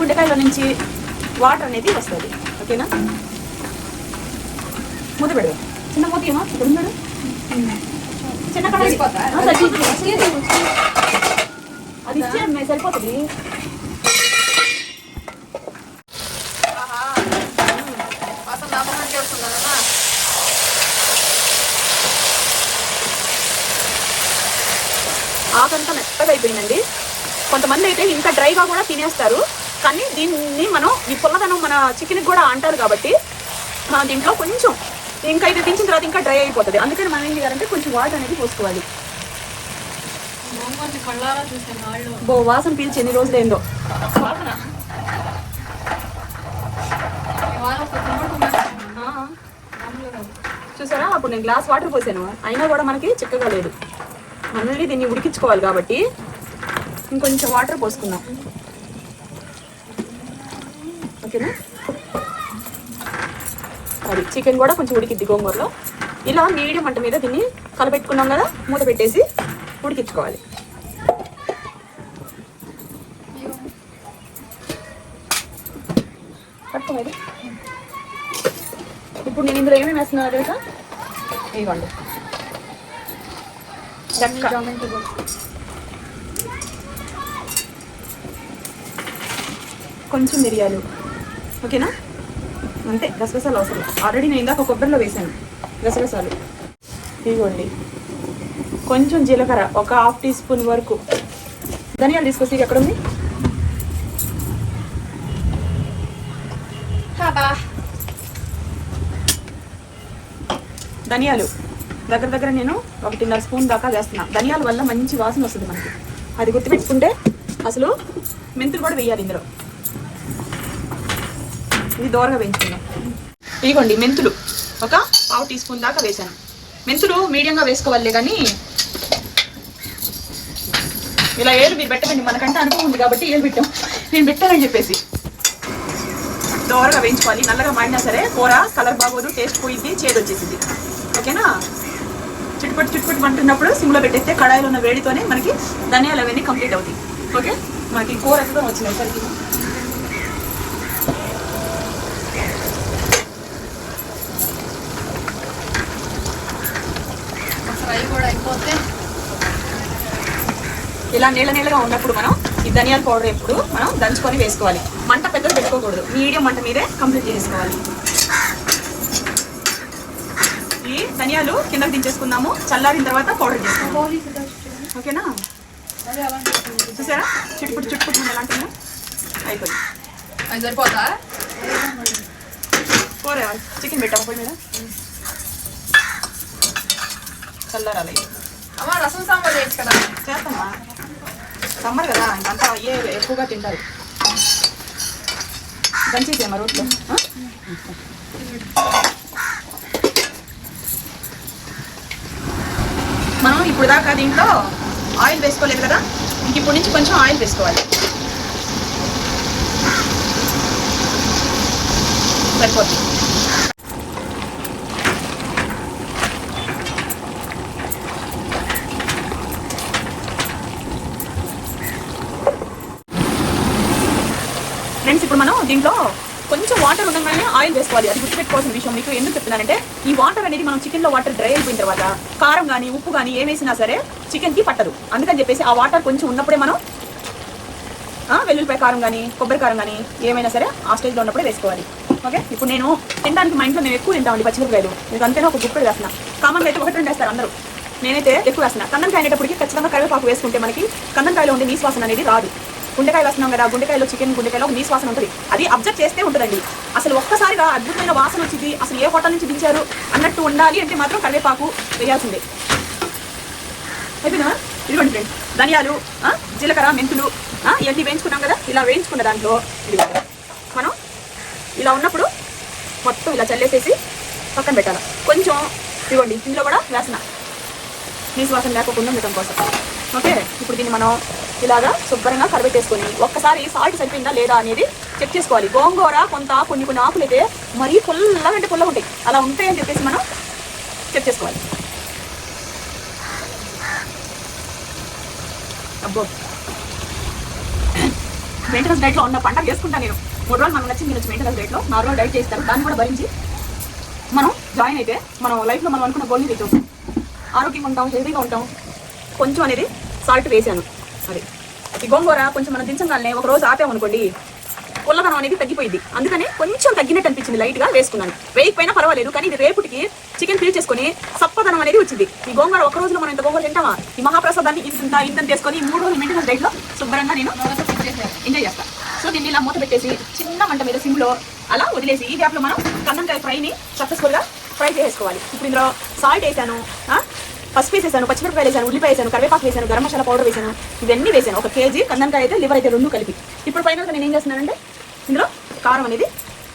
గుండెకాయలో నుంచి వాటర్ అనేది వస్తుంది. ఓకేనా, మూత పెడదాం. చిన్న మూత ఏమో ఇక్కడ ఉన్నాడు, చిన్న కడాయి అది ఇచ్చే సరిపోతుంది. ఆకంతా మెత్తగా అయిపోయిందండి. కొంతమంది అయితే ఇంకా డ్రైగా కూడా తినేస్తారు, కానీ దీన్ని మనం ఈ పుల్లదనం మన చికెన్కి కూడా అంటారు కాబట్టి దీంట్లో కొంచెం ఇంకా ఇది దించిన తర్వాత ఇంకా డ్రై అయిపోతుంది. అందుకని మనం ఏం చేయాలంటే కొంచెం వాటర్ అనేది పోసుకోవాలి. వాసన పీల్చి ఎన్ని రోజులు ఏందో వాసన. చూసారా, అప్పుడు నేను గ్లాస్ వాటర్ పోసాను, అయినా కూడా మనకి చిక్కగా లేదు. మళ్ళీ దీన్ని ఉడికించుకోవాలి కాబట్టి ఇంకొంచెం వాటర్ పోసుకుందాం. ఓకేనా, అది చికెన్ కూడా కొంచెం ఉడికిద్ది గోంగూరలో. ఇలా మీడియం మంట మీద దీన్ని కలపెట్టుకున్నాం కదా, మూత పెట్టేసి ఉడికించుకోవాలి. పట్టుకోవాలి. ఇప్పుడు నేను ఇందులో ఏమేమి వేస్తున్నాను తెలుసా? ఇవ్వండి, కొంచెం మిరియాలు, ఓకేనా? అంతే, గసగసాలు అవసరం. ఆల్రెడీ నేను ఇందాక కొబ్బరిలో వేసాను గసగసాలు. ఇదిగోండి కొంచెం జీలకర్ర, ఒక 1/2 టీ స్పూన్ వరకు. ధనియాలు తీసుకొచ్చి ఎక్కడ ఉంది? ధనియాలు దగ్గర నేను 1.5 స్పూన్ దాకా వేస్తున్నా. ధనియాల వల్ల మంచి వాసన వస్తుంది మనకి, అది గుర్తుపెట్టుకుంటే. అసలు మెంతులు కూడా వేయాలి ఇందులో. ఇది దోరగా వేయించుకుందాం. ఇదిగోండి మెంతులు ఒక 1/2 టీ స్పూన్ దాకా వేసాను. మెంతులు మీడియంగా వేసుకోవాలి, కానీ ఇలా ఏలు మీరు పెట్టకండి, మనకంటే అనుభవం ఉంది కాబట్టి ఏలు పెట్టాం. నేను పెట్టానని చెప్పేసి దోరగా వేయించుకోవాలి. నల్లగా మాడినా సరే కూర కలర్ బాగోదు, టేస్ట్ పోయింది, చేదు వచ్చేసింది. ఓకేనా? చుట్టుపట్టు అంటున్నప్పుడు సిమ్లో పెట్టేస్తే కడాయిలో ఉన్న వేడితోనే మనకి ధనియాలు అవన్నీ కంప్లీట్ అవుతాయి. ఓకే, మనకి కూర ఎంతో వచ్చినాయి సరికి. ఫ్రై కూడా అయిపోతే ఇలా నీళ్ళగా ఉన్నప్పుడు మనం ఈ ధనియాల పౌడర్ ఎప్పుడు మనం దంచుకొని వేసుకోవాలి. మంట పెద్దది పెట్టుకోకూడదు, మీడియం మంట మీదే కంప్లీట్ చేసుకోవాలి. ఈ ధనియాలు కిందకి దించేసుకుందాము, చల్లారిన తర్వాత పౌడర్ చేసుకోవాలి. ఓకేనా? చూసారా చుట్టుపుట్టు ఎలా అంటున్నా? అయిపోయింది. అది సరిపోతా? కూర చికెన్ పెట్టాము పోయి మీద, చల్లారాలి. అమ్మ రసం సాంబార్ చేయొచ్చు కదా? చేస్తామా, సమ్మర్ కదా ఇంకంతా అయ్యే ఎక్కువగా తింటారు. దంచేసేమా రోట్లో. మనం ఇప్పుడు దాకా దీంట్లో ఆయిల్ వేసుకోలేదు కదా, ఇంక ఇప్పుడు నుంచి కొంచెం ఆయిల్ వేసుకోవాలి. సరిపోతుంది. ఫ్రెండ్స్, ఇప్పుడు మనం దీంట్లో కొంచెం వాటర్ ఉండగానే ఆయిల్ వేసుకోవాలి. అది గుర్తుపెట్టుకోవాల్సిన విషయం. మీకు ఎందుకు చెప్తున్నానంటే, ఈ వాటర్ అనేది మనం చికెన్లో వాటర్ డ్రై అయిపోయిన తర్వాత కారం కానీ ఉప్పు కానీ ఏమేసినా సరే చికెన్కి పట్టదు. అందుకని చెప్పేసి ఆ వాటర్ కొంచెం ఉన్నప్పుడే మనం వెల్లుల్లిపాయ కారం కానీ కొబ్బరి కారం కానీ ఏమైనా సరే ఆ స్టేజ్లో ఉన్నప్పుడే వేసుకోవాలి. ఓకే, ఇప్పుడు నేను తినడానికి మా ఇంట్లో మేము ఎక్కువ తింటామండి పచ్చిమిరపకాయలు. మీకు అంతేనా ఒక గుప్పలు వేస్తున్నా. కామన్గా అయితే 1-2 వేస్తారు అందరూ, నేనైతే ఎక్కువ వేస్తున్నా. కందనకాయ అనేటప్పటికి ఖచ్చితంగా కరివేపాకు వేసుకుంటే మనకి కందనకాయలో ఉండే నీసువాసన అనేది రాదు. గుండెకాయ వేస్తున్నాం కదా, గుండెకాయలో చికెన్ గుండెకాయలో ఒక నీసు వాసన ఉంటుంది. అది అబ్జర్వ్ చేస్తే ఉంటుందండి. అసలు ఒక్కసారిగా అద్భుతమైన వాసన వచ్చింది, అసలు ఏ హోటల్ నుంచి దించారు అన్నట్టు ఉండాలి అంటే మాత్రం కరివేపాకు వేయాల్సిందే. అయిపోయిందా? ఇదిగోండి ఫ్రెండ్స్, ధనియాలు, జీలకర్ర, మెంతులు ఇవన్నీ వేయించుకున్నాం కదా. ఇలా వేయించుకున్న దాంట్లో ఇది మనం ఇలా ఉన్నప్పుడు మొత్తం ఇలా చల్లేసేసి పక్కన పెట్టాలి. కొంచెం ఇదిగోండి ఇందులో కూడా వేసిన నీసు వాసన లేకుండా ఉండటం కోసం. ఓకే, ఇప్పుడు దీన్ని మనం ఇలాగా శుభ్రంగా కరబెట్టేసుకొని ఒక్కసారి సాల్ట్ సరిపోయిందా లేదా అనేది చెక్ చేసుకోవాలి. గోంగూర కొన్ని ఆకులు అయితే మరీ పుల్లగా అంటే పుల్లగా ఉంటాయి, అలా ఉంటాయని చెప్పేసి మనం చెక్ చేసుకోవాలి. అబ్బో, మెయింటెనెన్స్ డైట్లో ఉన్న పండగ చేసుకుంటాను నేను. 3 రోజులు మనం నచ్చింది తినొచ్చు. మెయింటెనెన్స్ డైట్లో 4 రోజులు డైట్ చేస్తారు, దాన్ని కూడా భరించి మనం జాయిన్ అయితే మనం లైఫ్లో మనం అనుకున్న గోల్ని రీచ్ అవుతాం, ఆరోగ్యంగా ఉంటాం, హెల్తీగా ఉంటాం. కొంచెం అనేది సాల్ట్ వేసాను. అది ఈ గోంగూర కొంచెం మనం దించగానే ఒక రోజు ఆపామనుకోండి పుల్లదనం అనేది తగ్గిపోయింది. అందుకని కొంచెం తగ్గినట్టు అనిపించింది, లైట్గా వేసుకున్నాను. వేయకపోయినా పర్వాలేదు, కానీ ఇది రేపుటికి చికెన్ పీల్ చేసుకుని సప్పదనం అనేది వచ్చింది. ఈ గోంగూర ఒక రోజులో మనం ఇంత గోంగూర తింటామా? ఈ మహాప్రసాదాన్ని ఇంత చేసుకొని 3 రోజులు మెయింటెనెన్స్ డైట్లో శుభ్రంగా నేను ఎంజాయ్ చేస్తాను. సో దీన్ని ఇలా మూత పెట్టేసి చిన్న మంట మీద సిమ్లో అలా వదిలేసి ఈ గ్యాప్లో మనం కందనకాయ ఫ్రైని సక్సెస్ఫుల్గా ఫ్రై చేసుకోవాలి. ఇప్పుడు ఇందులో సాల్ట్ వేసాను, పసుపు వేసేసాను, పచ్చిమిరపకాయలు వేసాను, ఉల్లిపాయ వేసాను, కరివేపాకు వేసాను, గరం మసాలా పౌడర్ వేసాను, ఇవన్నీ వేసాను. 1 కేజీ కందనకాయ అయితే లివర్ అయితే 2 కలిపి. ఇప్పుడు ఫైనల్గా నేను ఏం చేస్తున్నానంటే ఇందులో కారం అనేది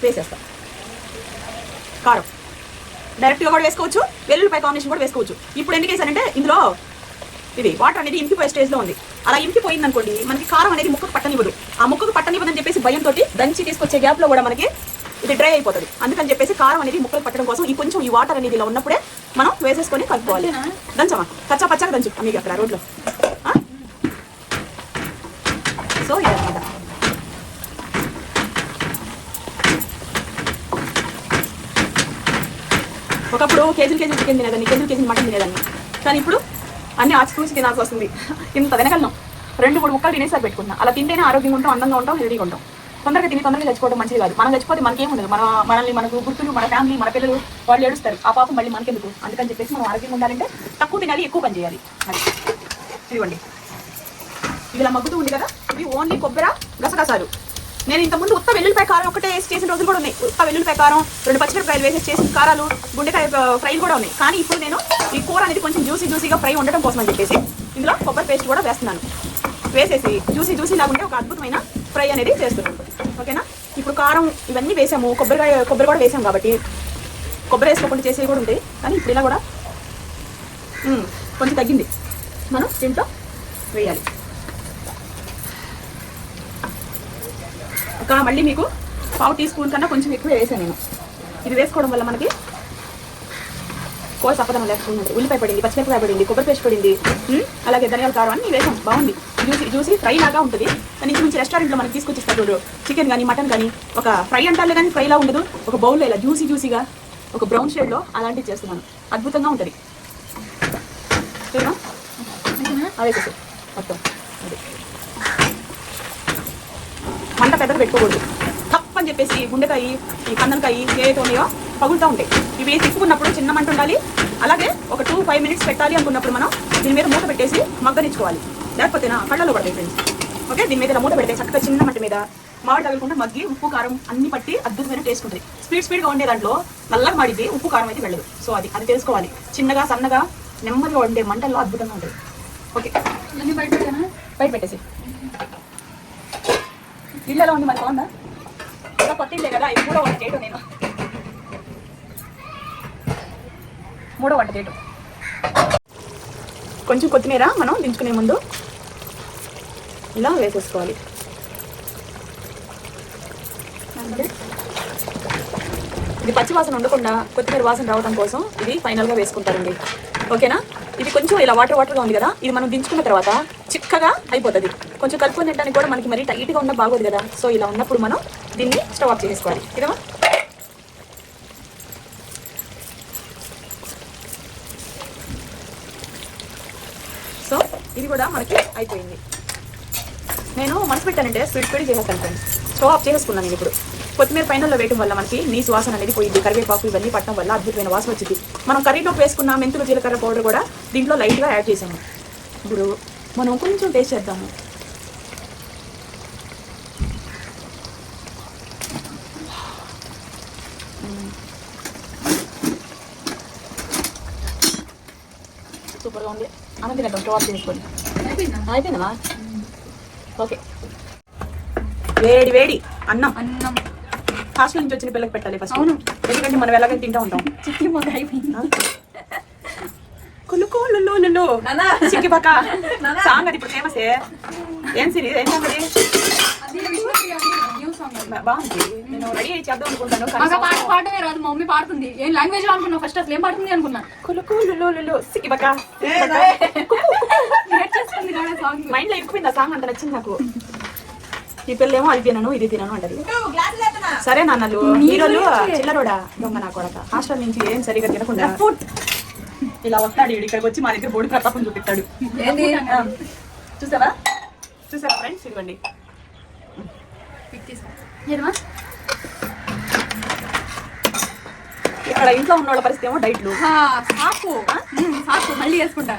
వేసేస్తాను. కారం డైరెక్ట్గా కూడా వేసుకోవచ్చు, వెల్లుల్లిపాయ కాంబినేషన్ కూడా వేసుకోవచ్చు. ఇప్పుడు ఎందుకు వేసానంటే ఇందులో ఇది వాటర్ అనేది ఇంకిపోయే స్టేజ్లో ఉంది. అలా ఇంకిపోయింది అనుకోండి మనకి కారం అనేది ముక్కకు పట్టనివ్వదు. ఆ ముక్కకు పట్టనివ్వదని చెప్పేసి భయంతో దంచి తీసుకొచ్చే గ్యాప్లో కూడా మనకి ఇది డ్రై అయిపోతుంది. అందుకని చెప్పేసి కారం అనేది ముక్కలు పట్టడం కోసం ఈ కొంచెం ఈ వాటర్ అనేది ఇలా ఉన్నప్పుడే మనం వేసేసుకొని కలుపుకోవాలి. దంచమా, కచ్చా పచ్చగా దంచు మీకు అక్కడ రోడ్లో. సో ఇదన్నమాట. ఒకప్పుడు కేజీ చికెన్ తినేదాన్ని, కేజీ మటన్ తినేదాన్ని. కానీ ఇప్పుడు అన్ని ఆచితూచి తినాల్సి వస్తుంది. ఇంత తినగలను 2-3 ముక్కలు తినేసారి పెట్టుకుంటున్నా. అలా తింటేనే ఆరోగ్యంగా ఉంటాం, అందంగా ఉంటాం, హెల్తీగా ఉంటాం. తొందరగా తిని తొందరగా చచ్చిపోవడం మంచిది కాదు. మనం చచ్చిపోతే మనకేం ఉండదు. మనల్ని మనకు గుర్తులు, మన ఫ్యామిలీ, మన పిల్లలు వాళ్ళు ఏడుస్తారు. ఆ పాపం మళ్ళీ మనకెందుకు? అందుకని చెప్పేసి మనం ఆరోగ్యంగా ఉండాలంటే తక్కువ తినాలి, ఎక్కువ పని చేయాలి. అది ఇదిగోండి, ఇది ఇలా మగ్గుతూ ఉంది కదా, ఇవి ఓన్లీ కొబ్బరి గసగసాలు. నేను ఇంతకుముందు ఉత్త వెల్లుల్లిపాయ కారం ఒకటే వేసి చేసిన రోజులు కూడా ఉన్నాయి. ఉత్త వెల్లుల్లిపాయ కారం, 2 పచ్చిమిరపకాయలు వేసి చేసిన కారాలు, గుండెకాయ ఫ్రైలు కూడా ఉన్నాయి. కానీ ఇప్పుడు నేను ఈ కూర అనేది కొంచెం జ్యూసీగా ఫ్రై ఉండటం కోసం అని చెప్పేసి ఇందులో కొబ్బరి పేస్ట్ కూడా వేస్తున్నాను. వేసేసి జ్యూసీ లాగుంటే ఒక అద్భుతమైన ఫ్రై అనేది చేస్తున్నాను. ఓకేనా? ఇప్పుడు కారం ఇవన్నీ వేసాము, కొబ్బరి కూడా వేసాము కాబట్టి కొబ్బరి వేసుకోకుండా చేసేవి కూడా ఉంటాయి. కానీ ఇప్పుడు ఇలా కూడా కొంచెం తగ్గింది, మనం దీంట్లో వేయాలి. ఒక మళ్ళీ మీకు 1/2 టీ స్పూన్ కన్నా కొంచెం ఎక్కువ వేసాను నేను. ఇది వేసుకోవడం వల్ల మనకి కూర చప్పదనం లేకుండా ఉల్లిపాయ పడింది, పచ్చిమిరపకాయ పడింది, కొబ్బరి పేస్ట్ పడింది, అలాగే ధనియాల కారం అన్నీ వేసాం. బాగుంది, జ్యూసీ ఫ్రై లాగా ఉంటుంది. నుంచి మంచి రెస్టారెంట్లో మనకి తీసుకొచ్చిస్తారు చికెన్ కానీ మటన్ కానీ ఒక ఫ్రై అంటారు కానీ ఫ్రైలా ఉండదు. ఒక బౌల్లో ఇలా జ్యూసీగా ఒక బ్రౌన్ షేడ్లో అలాంటివి చేస్తున్నాను. అద్భుతంగా ఉంటుంది. వేసేసి మొత్తం అది మంట పెద్దగా పెట్టుకోకూడదు. తప్పని చెప్పేసి గుండెకాయ, ఈ కందనకాయ ఏదైతే ఉన్నాయో పగులుతూ ఉంటాయి. ఇవి తిప్పుకున్నప్పుడు చిన్న మంట ఉండాలి. అలాగే ఒక 2-5 మినిట్స్ పెట్టాలి అనుకున్నప్పుడు మనం దీని మీద మూత పెట్టేసి మగ్గనిచ్చుకోవాలి. లేకపోతే నా కళ్ళలో పడతాయి ఫ్రెండ్స్. ఓకే, దీని మీద ఇలా మూత పెడితే చక్కగా చిన్న మంట మీద మామిడి తగలకుండా మగ్గి ఉప్పు కారం అన్ని పట్టి అద్భుతమైన టేస్ట్ ఉంటుంది. స్పీడ్గా ఉండే దాంట్లో నల్లగా మాడితే ఉప్పు కారం అయితే వెళ్ళదు. సో అది తెలుసుకోవాలి. చిన్నగా సన్నగా నెమ్మదిగా ఉండే మంటల్లో అద్భుతంగా ఉంటుంది. ఓకే, బయట పెట్టేసి ఇళ్ళలో ఉంది మనకు ఉందా? ఇలా కొత్త ఇల్లే కదా, ఇది 3వ వంట చేయటం నేను. 3వ వంట చేయటం. కొంచెం కొత్తిమీర మనం దించుకునే ముందు ఇలా వేసేసుకోవాలి. ఇది పచ్చి వాసన ఉండకుండా కొత్తిమీర వాసన రావడం కోసం ఇది ఫైనల్గా వేసుకుంటారండి. ఓకేనా? ఇది కొంచెం ఇలా వాటర్గా ఉంది కదా, ఇది మనం దించుకున్న తర్వాత చిక్కగా అయిపోతుంది. కొంచెం కలుపుకొని తినడానికి కూడా మనకి మరీ టైట్గా ఉన్న బాగోదు కదా. సో ఇలా ఉన్నప్పుడు మనం దీన్ని స్టవ్ ఆఫ్ చేసుకోవాలి. కదా, సో ఇది కూడా మనకి అయిపోయింది. నేను మనసు పెట్టానంటే స్పీడ్ చేసేస్తాను ఫ్రెండ్స్. స్టవ్ ఆఫ్ చేసుకున్నాను. నేను ఇప్పుడు కొత్తిమీర పైనలో వేయడం వల్ల మనకి నీసు వాసన అనేది పోయింది. కరివేపాకు ఇవన్నీ పట్టడం వల్ల అద్భుతమైన వాసన వచ్చింది. మనం కర్రీలోకి వేసుకున్న మెంతులు, జీలకర్ర పౌడర్ కూడా దీంట్లో లైట్గా యాడ్ చేసాము. ఇప్పుడు మనం కొంచెం టేస్ట్ చేద్దాము. సూపర్గా ఉంది. అన్నం తినేద్దాం స్టవ్ ఆఫ్ చేసుకోండి. అయిపోయిందా? ఓకే, వేడి వేడి అన్నం. హాస్టల్ నుంచి వచ్చిన పిల్లకి పెట్టాలి ఫస్ట్. అవును, ఎందుకంటే మనం ఎలాగైనా తింటూ ఉంటాం. చిక్కి మొక్క అయిపోయింది. చిక్కి పక్క సాంగ్ అది ఇప్పుడు ఫేమస్. ఏం సిరీస్? ఏం సాంగ్ అది? బాగుంది. నేను రెడీ అయ్యి చేద్దాం అనుకుంటాను. పాడమే రాదు, మా మమ్మీ పాడుతుంది. ఏం లాంగ్వేజ్ లో అనుకున్నా ఫస్ట్, అసలు ఏం పాడుతుంది అనుకున్నా. సిక్కి పక్క మైండ్ లో ఇరుక్కుపోయింది. ఆ సాంగ్ అంత నచ్చింది నాకు. ఈ పిల్లేమో అది తినను ఇది తినను అంటది. సరే నాన్నలు హీరోలు చిల్లరోడా దొంగ నా కొడక. హాస్టల్ నుంచి ఏం సరిగా తినకుండా ఇలా వస్తాడు. ఇక్కడికి వచ్చి మా దగ్గర బోడి ప్రతాపం చూపిస్తాడు. చూసారా ఫ్రెండ్స్? ఇదిగోండి. ఇక్కడ ఇంట్లో ఉన్న వాళ్ళ పరిస్థితి ఏమో డైట్లు. మళ్ళీ వేసుకుంటా.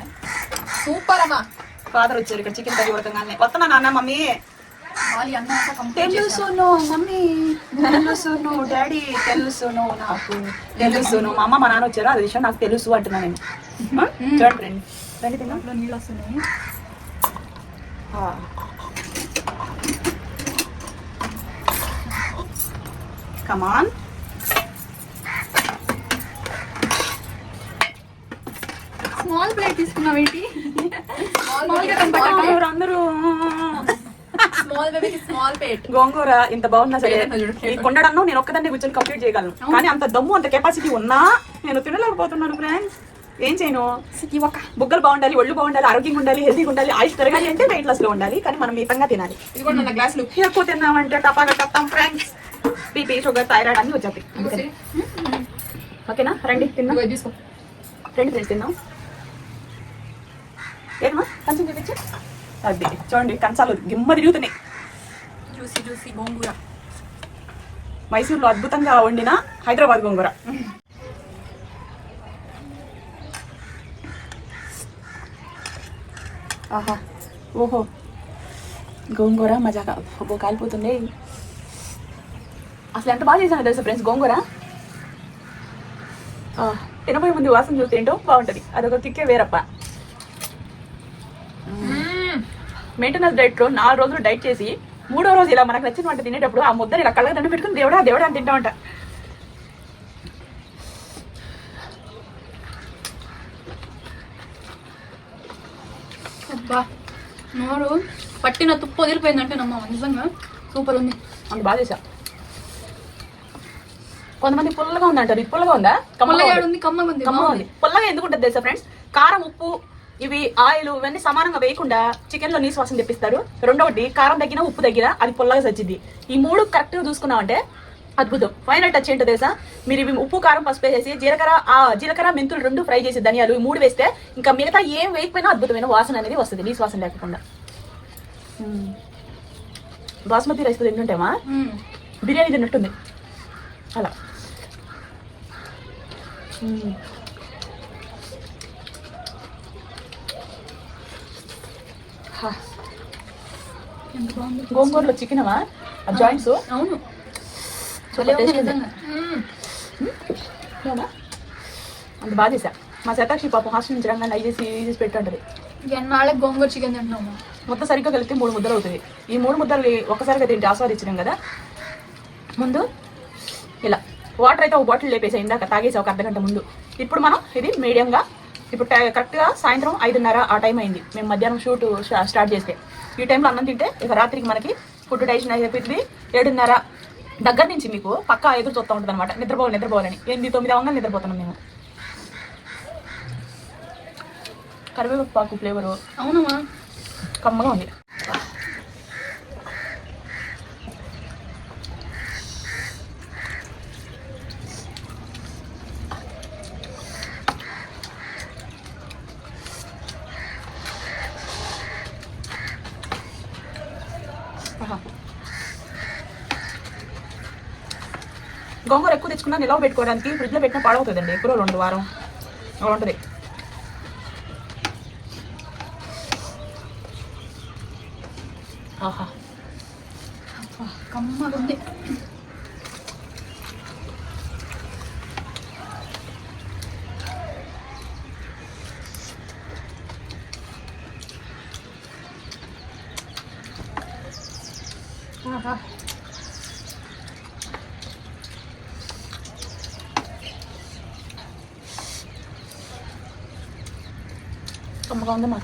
సూపర్ అమ్మా. ఫాదర్ వచ్చారు ఇక్కడ చికెన్ కర్రీ ఉడకంగానే. వస్తున్నా నాన్న. మమ్మీ తెలుసును, మమ్మీ తెలుసును, డాడీ తెలుసును, నాకు తెలుసును. మా అమ్మ మా నాన్న వచ్చారు, అది విషయం నాకు తెలుసు అంటున్నా నేను. చూడండి ఫ్రెండ్, రండి తిన్నా. నీళ్ళు వస్తున్నాయి. కమాన్. స్మాల్ ప్లేట్ తీసుకున్నావు ఏంటి? అందరూ స్మాల్ బేబీకి స్మాల్ ప్లేట్. గోంగూర ఇంత బాగున్నా సరే ఈ కొండడన్ను నేను ఒక్కదాన్ని కూర్చొని కంప్లీట్ చేయగలను. కానీ అంత దమ్ము అంత కెపాసిటీ ఉన్నా నేను తినలేకపోతున్నాను ఫ్రెండ్స్. ఏం చేయను? ఒక బుగ్గలు బాగుండాలి, ఒళ్ళు బాగుండాలి, ఆరోగ్యంగా ఉండాలి, హెల్తీగా ఉండాలి, ఆయుష్ పెరగాలి అంటే వెయిట్ లాస్ లో ఉండాలి. కానీ మనం మితంగా తినాలి. ఇది కూడా నా గ్లాసులు ఎక్కువ తిన్నామంటే టపాగా టప్తాం ఫ్రెండ్స్. బీపీ, షుగర్, థైరాయిడ్ అన్ని వచ్చాయి. ఓకేనా? రండి తిన్నాం. తీసుకో. రండి ఫ్రెండ్స్ తిన్నాం. ఏమా కంచం చూపించు. అది చూడండి, కంచాలు గిమ్మ తిరుగుతున్నాయి. జ్యూసీ గోంగూర. మైసూర్లో అద్భుతంగా వండిన హైదరాబాద్ గోంగూర. ఆహా ఓహో గోంగూర మజాగా కాలిపోతుంది. అసలు ఎంత బాగా చేశాను తెలుసా ఫ్రెండ్స్ గోంగూర. తినబోయే ముందు వాసన చూస్తే ఏంటో బాగుంటుంది, అదొక కిక్కే వేరప్ప. మెయింటెనెన్స్ డైట్లో 4 రోజులు డైట్ చేసి 3వ రోజు ఇలా మనకు నచ్చిన వంట తినేటప్పుడు ఆ ముద్దని ఇలా కళ్ళకి దండ పెట్టుకుని దేవుడా దేవుడా అని తింటా ఉంటా. అబ్బా నోరు పట్టిన తుప్పు వదిలిపోయిందంటే నమ్మ నిజంగా సూపర్ ఉంది. అంత బాగా చేసా. కొంతమంది పుల్లగా ఉందంటారు, ఇది పుల్లగా ఉందా? పుల్లగా ఉంది, కమ్మగా ఉంది. కమ్మగా ఉంది. పుల్లగా ఎందుకు ఉంటుంది తెలుసా ఫ్రెండ్స్? కారం, ఉప్పు, ఇవి ఆయిల్ ఇవన్నీ సమానంగా వేయకుండా చికెన్ లో నీసు వాసన తెప్పిస్తారు. రెండోటి కారం తగ్గినా ఉప్పు తగ్గినా అది పుల్లగా సచ్చిద్ది. ఈ 3 కరెక్ట్ గా చూసుకున్నామంటే అద్భుతం. ఫైనల్ టచ్ ఏంటో తెలుసా? మీరు ఇవి ఉప్పు కారం పసుపు వేసేసి జీలకర్ర మెంతులు 2 ఫ్రై చేసి ధనియాలు 3 వేస్తే ఇంకా మిగతా ఏం వేయకపోయినా అద్భుతమైన వాసన అనేది వస్తుంది, నీసు వాసన లేకుండా. బాస్మతి రైస్ తింటుంటేమా బిర్యానీ తిన్నట్టుంది అలా. గోంగూరలో చికెనమా ఆ జాయింట్స్? అవును అంత బాగా చేసా. మా శతాక్షి పాపం హాస్టల్ నుంచి రంగా అవి చేసి పెట్టుంటది. ఎన్నాళ్ళకి గోంగూర చికెన్ తింటున్నాము. మొత్తం సరిగ్గా కలిపితే 3 ముద్దలు అవుతుంది. ఈ 3 ముద్దలు ఒక్కసారిగా తింటే ఆస్వాదించినాం కదా. ముందు ఇలా వాటర్ అయితే ఒక బాటిల్ లేపేసా, ఇందాక తాగేసా ఒక అర్ధగంట ముందు. ఇప్పుడు మనం ఇది మీడియంగా ఇప్పుడు కరెక్ట్గా సాయంత్రం 5:30 ఆ టైం అయింది మేము మధ్యాహ్నం షూట్ స్టార్ట్ చేస్తే. ఈ టైంలో అన్నం తింటే ఇక రాత్రికి మనకి ఫుడ్ డైజెషన్ అయిపోయింది. 7:30 దగ్గర నుంచి మీకు పక్కా ఎదురు చూస్తూ ఉంటుంది అనమాట, నిద్రపోవాలని. 8-9 అవ్వగానే నిద్రపోతున్నాం మేము. కరివేపాకు ఫ్లేవరు అవునమ్మా కమ్మగా ఉంది. గోంగూర ఎక్కువ తెచ్చుకున్నా నిలవ పెట్టుకోవడానికి ఫ్రిడ్జ్లో పెట్టినా పాడవుతుందండి. ఎప్పుడో 2 వారం అలా ఉంటుంది. ఆహా కమ్మగా ఉంది. కమ్మగా ఉందమ్మా.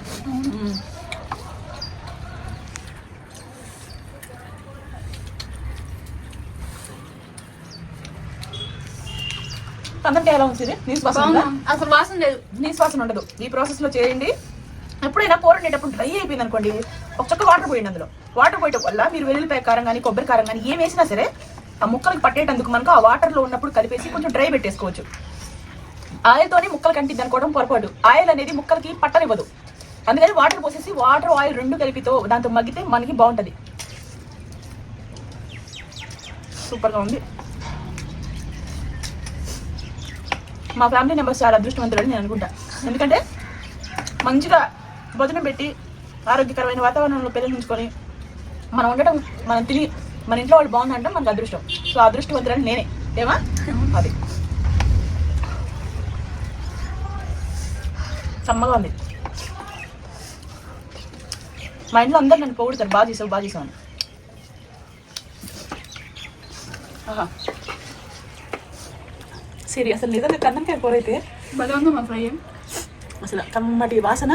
కందంటే ఎలా ఉంటుంది? నీసు వాసన ఉందా? అసలు వాసన లేదు, నీసు వాసన ఉండదు. ఈ ప్రాసెస్ లో చేయండి. ఎప్పుడైనా కూర వండేటప్పుడు డ్రై అయిపోయింది అనుకోండి, ఒక చక్క వాటర్ పోయండి. అందులో వాటర్ పోయటం వల్ల మీరు వెల్లుల్లిపాయ కారం కానీ కొబ్బరి కారం కానీ ఏం వేసినా సరే ఆ ముక్కలకి పట్టేటందుకు మనకు ఆ వాటర్ లో ఉన్నప్పుడు కలిపేసి కొంచెం డ్రై పెట్టేసుకోవచ్చు. ఆయిల్తోనే ముక్కలు కంటిద్ది అనుకోవడం పొరపాటు. ఆయిల్ అనేది ముక్కలకి పట్టనివ్వదు. అందుకని వాటర్ పోసేసి వాటర్ ఆయిల్ 2 కలిపితో దాంతో మగ్గితే మనకి బాగుంటుంది. సూపర్గా ఉంది. మా ఫ్యామిలీ మెంబర్స్ చాలా అదృష్టవంతులని నేను అనుకుంటా. ఎందుకంటే మంచిగా భోజనం పెట్టి ఆరోగ్యకరమైన వాతావరణంలో పిల్లలు ఉంచుకొని మనం ఉండటం, మనం తిని మన ఇంట్లో వాళ్ళు బాగుందంటే మనకు అదృష్టం. సో అదృష్టవంతులని నేనే ఏమా అది. చమ్మగా ఉంది. మా ఇంట్లో అందరు నన్ను పొగుడుతారు, బాగా చేసావు అని. ఆహా సరే, అసలు నిజంగా కందంకాయ కూర అయితే భలే ఉంది మా ఫ్రై. అసలు కమ్మటి వాసన,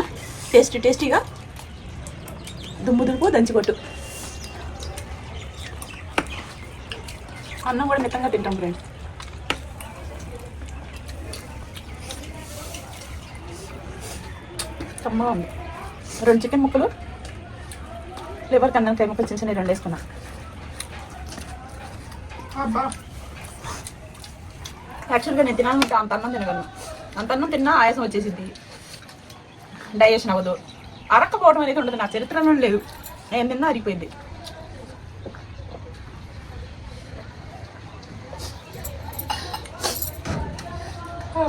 టేస్టీగా దుమ్ము దంచికొట్టు. అన్నం కూడా మితంగా తింటాం ఫ్రెండ్స్. కమ్మగా ఉంది. 2 చికెన్ ముక్కలు, లివర్ కందంకాయ ముక్కలు చిన్న 2 వేసుకున్నా. యాక్చువల్గా నేను తినాలంటే అంత అన్నం తినగలను. అంత అన్నం తిన్నా ఆయాసం వచ్చేసింది, డైజెషన్ అవ్వదు. అరక్కపోవడం అనేది ఉండదు, నా చరిత్రలో లేదు. నేను తిన్నా అరిగిపోయింది.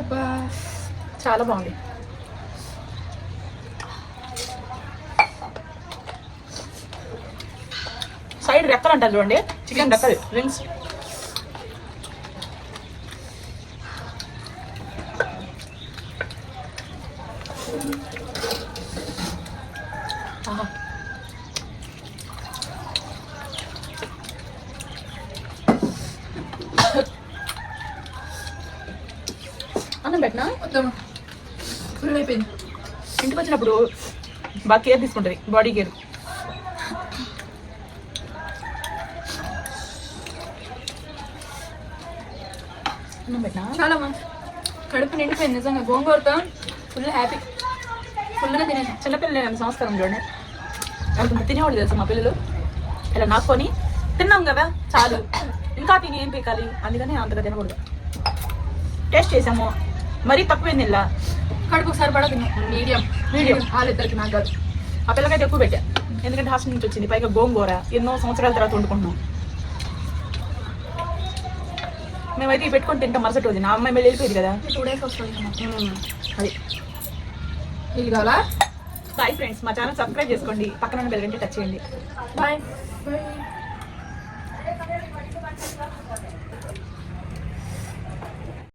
అబ్బా చాలా బాగుంది. సైడ్ రెక్కలు అంటారు చూడండి, చికెన్ రెక్కలు, రింగ్స్. అన్నం పెట్టినా వద్దామా ఫుల్ అయిపోయింది. ఇంటికి వచ్చినప్పుడు బాగా కేర్ తీసుకుంటుంది, బాడీ కేర్. అన్నం పెట్టినా చాలా మంచి కడుపు నిండిపోయింది నిజంగా. గోంగూరతో ఫుల్ హ్యాపీ, ఫుల్గా తినేసాం. చిన్నపిల్లలు నేను సంస్కారం చూడండి, అంత తినేవాళ్ళు తెలుసు మా పిల్లలు. ఇలా నాకొని తిన్నాం కదా చాలు, ఇంకా తిని ఏం పీకాలి, అందుకని అంతగా తినకూడదు. టేస్ట్ చేసాము, మరీ తక్కువైంది ఇలా, కడుపుకు సరిపడా తిన్నాం. Medium medium. వాళ్ళిద్దరికి నాకు కాదు. ఆ పిల్లకైతే ఎక్కువ పెట్టా, ఎందుకంటే హాస్టల్ నుంచి వచ్చింది, పైగా గోంగూర ఎన్నో సంవత్సరాల తర్వాత వండుకుంటున్నాం. మేమైతే ఇవి పెట్టుకొని తింటాం మరుసటి రోజు. నా అమ్మాయి మళ్ళీ వెళ్ళిపోయింది కదా. 2 days వస్తుంది. అది ఇది కావాలా? బాయ్ ఫ్రెండ్స్, మా ఛానల్ సబ్స్క్రైబ్ చేసుకోండి, పక్కన ఉన్న బెల్ గంట టచ్ చేయండి. బాయ్.